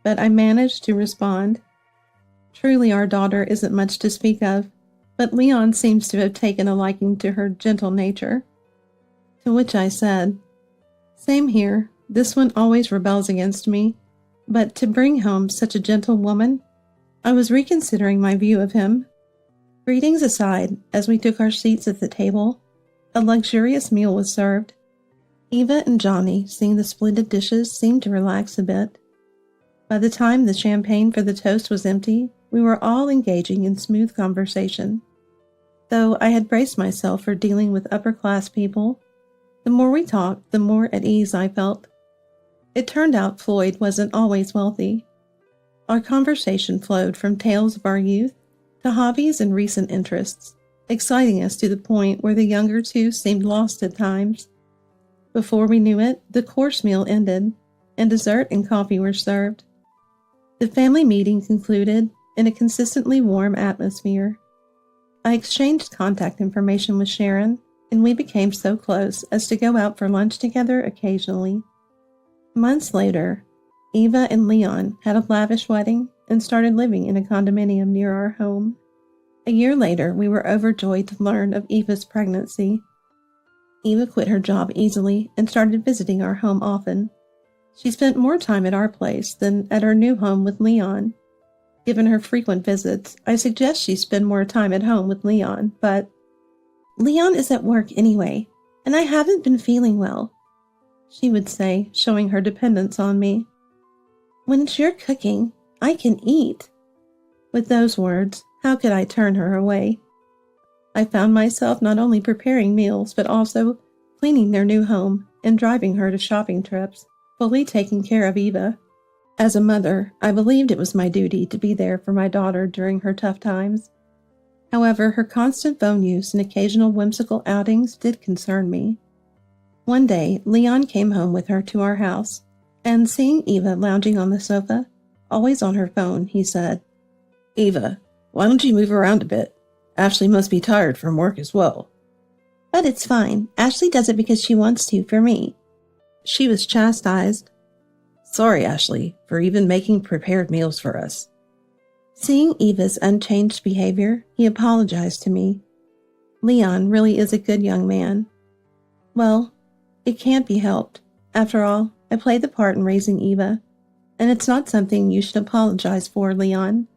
but I managed to respond. Truly our daughter isn't much to speak of, but Leon seems to have taken a liking to her gentle nature. To which I said, Same here, this one always rebels against me, but to bring home such a gentle woman, I was reconsidering my view of him. Greetings aside, as we took our seats at the table, a luxurious meal was served. Eva and Johnny, seeing the splendid dishes, seemed to relax a bit. By the time the champagne for the toast was empty, we were all engaging in smooth conversation. Though I had braced myself for dealing with upper-class people, the more we talked, the more at ease I felt. It turned out Floyd wasn't always wealthy. Our conversation flowed from tales of our youth to hobbies and recent interests, exciting us to the point where the younger two seemed lost at times. Before we knew it, the course meal ended, and dessert and coffee were served. The family meeting concluded in a consistently warm atmosphere. I exchanged contact information with Sharon, and we became so close as to go out for lunch together occasionally. Months later, Eva and Leon had a lavish wedding and started living in a condominium near our home. A year later, we were overjoyed to learn of Eva's pregnancy. Eva quit her job easily and started visiting our home often. She spent more time at our place than at her new home with Leon. Given her frequent visits, I suggest she spend more time at home with Leon, but Leon is at work anyway, and I haven't been feeling well, she would say, showing her dependence on me. When it's your cooking, I can eat. With those words, how could I turn her away? I found myself not only preparing meals, but also cleaning their new home and driving her to shopping trips, fully taking care of Eva. As a mother, I believed it was my duty to be there for my daughter during her tough times. However, her constant phone use and occasional whimsical outings did concern me. One day, Leon came home with her to our house, and seeing Eva lounging on the sofa, always on her phone, he said, Eva, why don't you move around a bit? Ashley must be tired from work as well. But it's fine. Ashley does it because she wants to for me. She was chastised. Sorry, Ashley, for even making prepared meals for us. Seeing Eva's unchanged behavior, he apologized to me. Leon really is a good young man. Well, it can't be helped. After all, I played the part in raising Eva, and it's not something you should apologize for, Leon.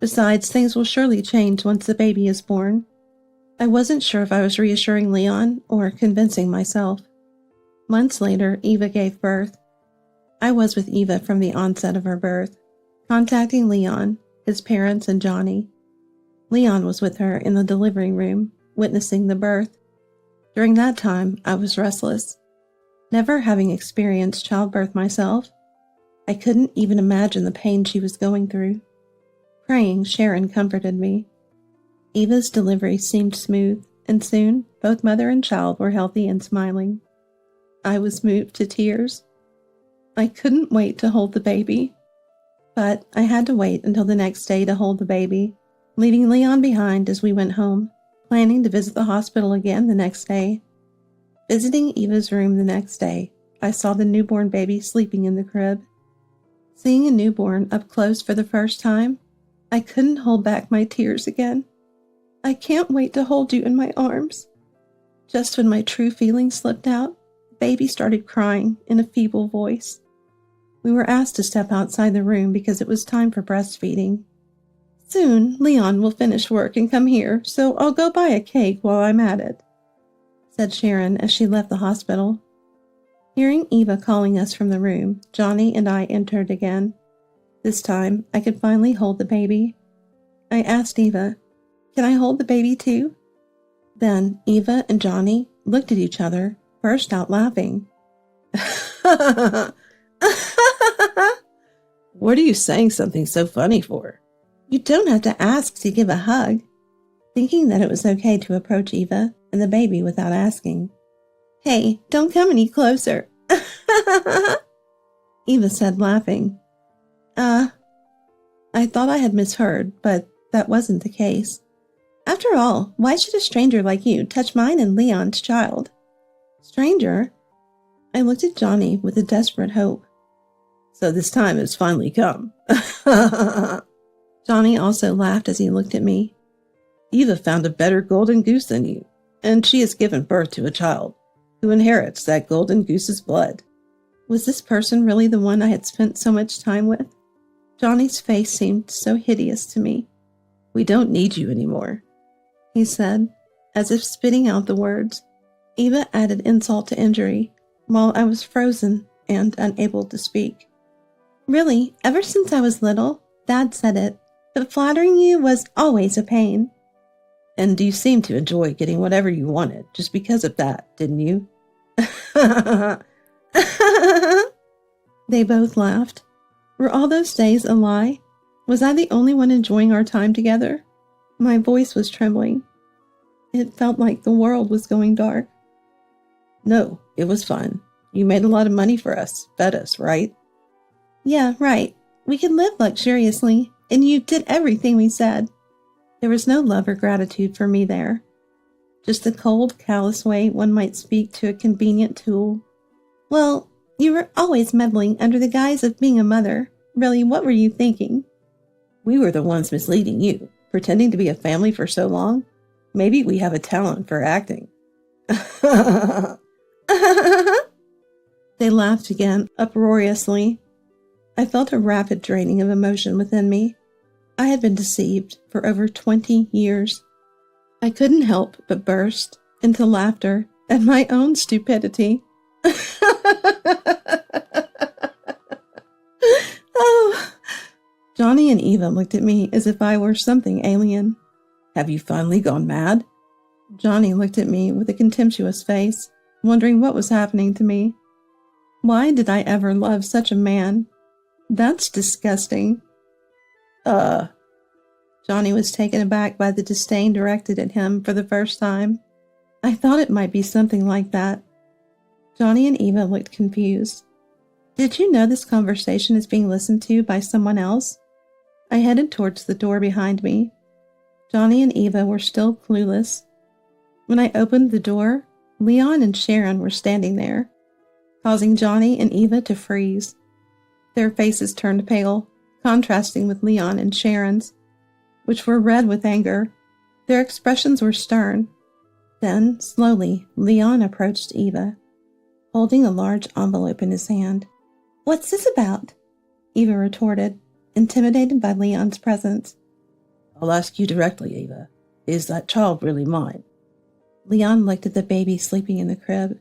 Besides, things will surely change once the baby is born. I wasn't sure if I was reassuring Leon or convincing myself. Months later, Eva gave birth. I was with Eva from the onset of her birth, contacting Leon, his parents, and Johnny. Leon was with her in the delivery room, witnessing the birth. During that time, I was restless. Never having experienced childbirth myself, I couldn't even imagine the pain she was going through. Praying, Sharon comforted me. Eva's delivery seemed smooth, and soon both mother and child were healthy and smiling. I was moved to tears. I couldn't wait to hold the baby, but I had to wait until the next day to hold the baby, leaving Leon behind as we went home, planning to visit the hospital again the next day. Visiting Eva's room the next day, I saw the newborn baby sleeping in the crib. Seeing a newborn up close for the first time, I couldn't hold back my tears again. I can't wait to hold you in my arms. Just when my true feelings slipped out, baby started crying in a feeble voice. We were asked to step outside the room because it was time for breastfeeding. Soon, Leon will finish work and come here, so I'll go buy a cake while I'm at it, said Sharon as she left the hospital. Hearing Eva calling us from the room, Johnny and I entered again. This time, I could finally hold the baby. I asked Eva, "Can I hold the baby too?" Then Eva and Johnny looked at each other, burst out laughing. What are you saying something so funny for? You don't have to ask to give a hug. Thinking that it was okay to approach Eva and the baby without asking. Hey, don't come any closer. Eva said, laughing. I thought I had misheard, but that wasn't the case. After all, why should a stranger like you touch mine and Leon's child? Stranger? I looked at Johnny with a desperate hope. So this time has finally come. Johnny also laughed as he looked at me. Eva found a better golden goose than you, and she has given birth to a child who inherits that golden goose's blood. Was this person really the one I had spent so much time with? Johnny's face seemed so hideous to me. We don't need you anymore, he said, as if spitting out the words. Eva added insult to injury, while I was frozen and unable to speak. Really, ever since I was little, Dad said it, but flattering you was always a pain. And you seemed to enjoy getting whatever you wanted just because of that, didn't you? They both laughed. Were all those days a lie? Was I the only one enjoying our time together? My voice was trembling. It felt like the world was going dark. No, it was fun. You made a lot of money for us, fed us, right? Yeah, right. We could live luxuriously, and you did everything we said. There was no love or gratitude for me there. Just the cold, callous way one might speak to a convenient tool. Well, you were always meddling under the guise of being a mother. Really, what were you thinking? We were the ones misleading you, pretending to be a family for so long. Maybe we have a talent for acting. They laughed again, uproariously. I felt a rapid draining of emotion within me. I had been deceived for over 20 years. I couldn't help but burst into laughter at my own stupidity. Oh. Johnny and Eva looked at me as if I were something alien. Have you finally gone mad? Johnny looked at me with a contemptuous face, wondering what was happening to me. Why did I ever love such a man? That's disgusting. Johnny was taken aback by the disdain directed at him for the first time. I thought it might be something like that. Johnny and Eva looked confused. Did you know this conversation is being listened to by someone else? I headed towards the door behind me. Johnny and Eva were still clueless. When I opened the door, Leon and Sharon were standing there, causing Johnny and Eva to freeze. Their faces turned pale, contrasting with Leon and Sharon's, which were red with anger. Their expressions were stern. Then, slowly, Leon approached Eva, holding a large envelope in his hand. What's this about? Eva retorted, intimidated by Leon's presence. I'll ask you directly, Eva. Is that child really mine? Leon looked at the baby sleeping in the crib.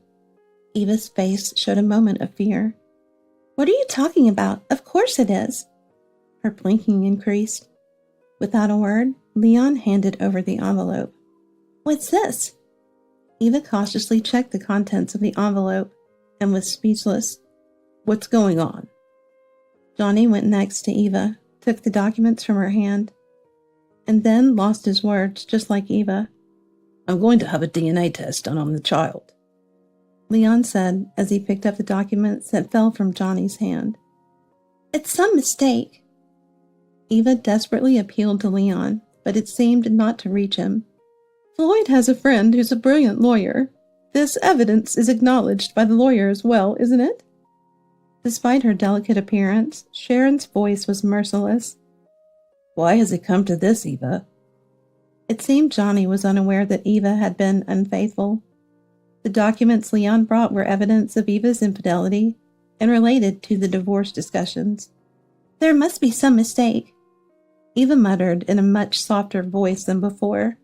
Eva's face showed a moment of fear. What are you talking about? Of course it is. Her blinking increased. Without a word, Leon handed over the envelope. What's this? Eva cautiously checked the contents of the envelope and was speechless. What's going on? Johnny went next to Eva, took the documents from her hand, and then lost his words just like Eva. I'm going to have a DNA test done on the child, Leon said as he picked up the documents that fell from Johnny's hand. It's some mistake. Eva desperately appealed to Leon, but it seemed not to reach him. Floyd has a friend who's a brilliant lawyer. This evidence is acknowledged by the lawyer as well, isn't it? Despite her delicate appearance, Sharon's voice was merciless. Why has it come to this, Eva? It seemed Johnny was unaware that Eva had been unfaithful. The documents Leon brought were evidence of Eva's infidelity and related to the divorce discussions. There must be some mistake, Eva muttered in a much softer voice than before.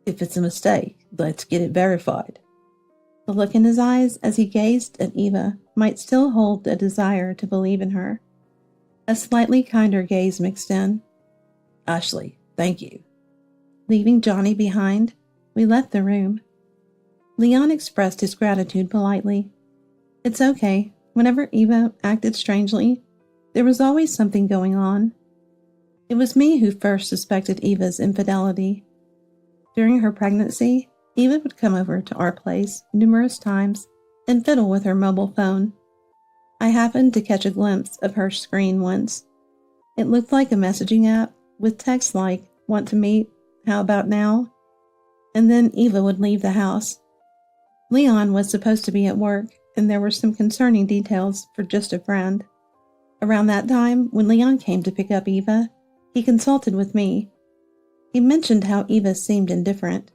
If it's a mistake, let's get it verified. The look in his eyes as he gazed at Eva might still hold a desire to believe in her. A slightly kinder gaze mixed in. Ashley, thank you. Leaving Johnny behind, we left the room. Leon expressed his gratitude politely. It's okay. Whenever Eva acted strangely, there was always something going on. It was me who first suspected Eva's infidelity. During her pregnancy, Eva would come over to our place numerous times and fiddle with her mobile phone. I happened to catch a glimpse of her screen once. It looked like a messaging app with text like, "Want to meet? How about now?" And then Eva would leave the house. Leon was supposed to be at work, and there were some concerning details for just a friend. Around that time, when Leon came to pick up Eva, he consulted with me. He mentioned how Eva seemed indifferent.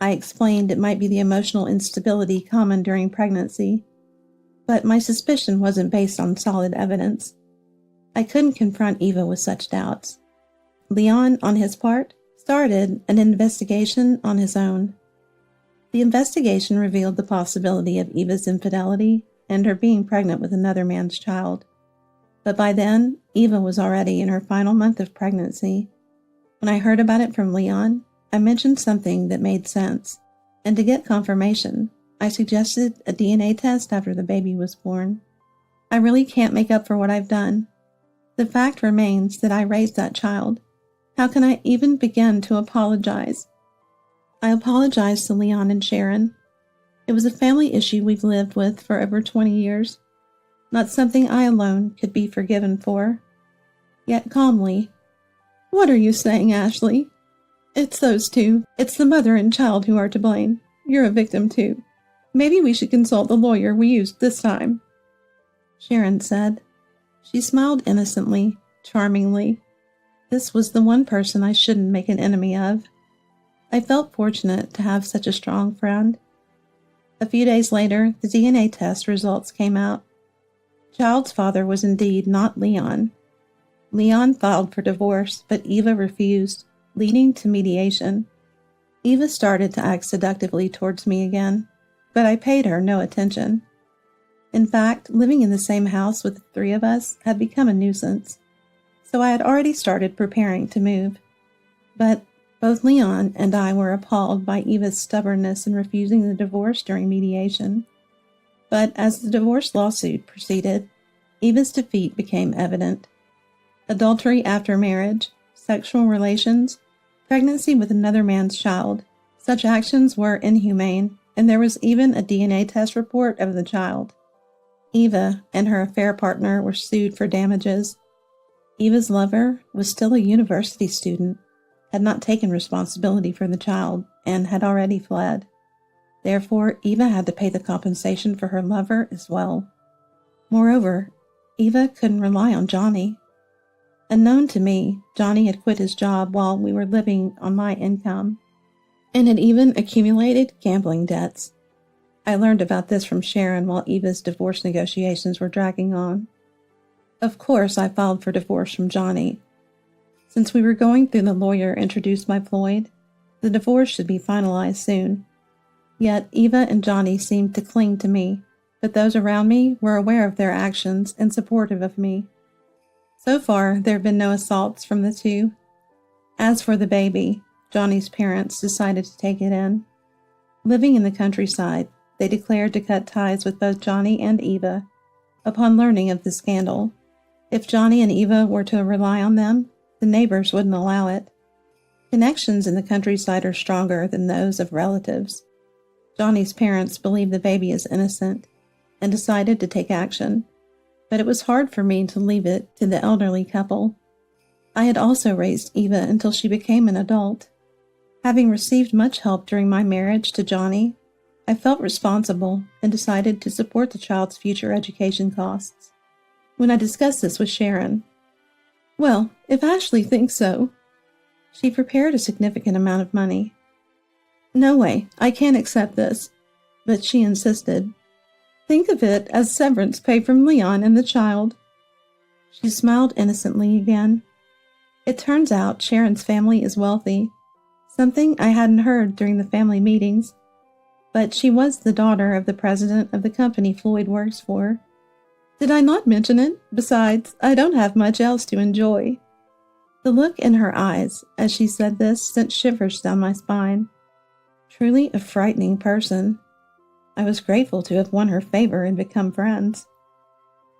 I explained it might be the emotional instability common during pregnancy, but my suspicion wasn't based on solid evidence. I couldn't confront Eva with such doubts. Leon, on his part, started an investigation on his own. The investigation revealed the possibility of Eva's infidelity and her being pregnant with another man's child. But by then, Eva was already in her final month of pregnancy. When I heard about it from Leon, I mentioned something that made sense, and to get confirmation, I suggested a DNA test after the baby was born. I really can't make up for what I've done. The fact remains that I raised that child. How can I even begin to apologize? I apologized to Leon and Sharon. It was a family issue we've lived with for over 20 years, not something I alone could be forgiven for. Yet calmly, "What are you saying, Ashley? It's those two. It's the mother and child who are to blame. You're a victim too. Maybe we should consult the lawyer we used this time," Sharon said. She smiled innocently, charmingly. This was the one person I shouldn't make an enemy of. I felt fortunate to have such a strong friend. A few days later, the DNA test results came out. Child's father was indeed not Leon. Leon filed for divorce, but Eva refused, leading to mediation. Eva started to act seductively towards me again, but I paid her no attention. In fact, living in the same house with the three of us had become a nuisance, so I had already started preparing to move. But both Leon and I were appalled by Eva's stubbornness in refusing the divorce during mediation. But as the divorce lawsuit proceeded, Eva's defeat became evident. Adultery after marriage, sexual relations, pregnancy with another man's child. Such actions were inhumane, and there was even a DNA test report of the child. Eva and her affair partner were sued for damages. Eva's lover was still a university student, had not taken responsibility for the child, and had already fled. Therefore, Eva had to pay the compensation for her lover as well. Moreover, Eva couldn't rely on Johnny. Unknown to me, Johnny had quit his job while we were living on my income, and had even accumulated gambling debts. I learned about this from Sharon while Eva's divorce negotiations were dragging on. Of course, I filed for divorce from Johnny. Since we were going through the lawyer introduced by Floyd, the divorce should be finalized soon. Yet Eva and Johnny seemed to cling to me, but those around me were aware of their actions and supportive of me. So far, there have been no assaults from the two. As for the baby, Johnny's parents decided to take it in. Living in the countryside, they declared to cut ties with both Johnny and Eva upon learning of the scandal. If Johnny and Eva were to rely on them, the neighbors wouldn't allow it. Connections in the countryside are stronger than those of relatives. Johnny's parents believe the baby is innocent and decided to take action, but it was hard for me to leave it to the elderly couple. I had also raised Eva until she became an adult. Having received much help during my marriage to Johnny, I felt responsible and decided to support the child's future education costs. When I discussed this with Sharon, "Well, if Ashley thinks so," she prepared a significant amount of money. "No way, I can't accept this," but she insisted. "Think of it as severance pay from Leon and the child." She smiled innocently again. It turns out Sharon's family is wealthy, something I hadn't heard during the family meetings, but she was the daughter of the president of the company Floyd works for. Did I not mention it? Besides, I don't have much else to enjoy. The look in her eyes as she said this sent shivers down my spine. Truly a frightening person. I was grateful to have won her favor and become friends.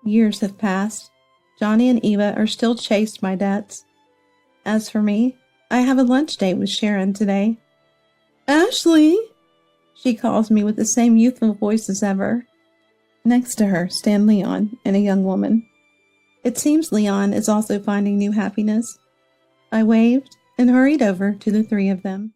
Years have passed. Johnny and Eva are still chased my debts. As for me, I have a lunch date with Sharon today. "Ashley!" She calls me with the same youthful voice as ever. Next to her stand Leon and a young woman. It seems Leon is also finding new happiness. I waved and hurried over to the three of them.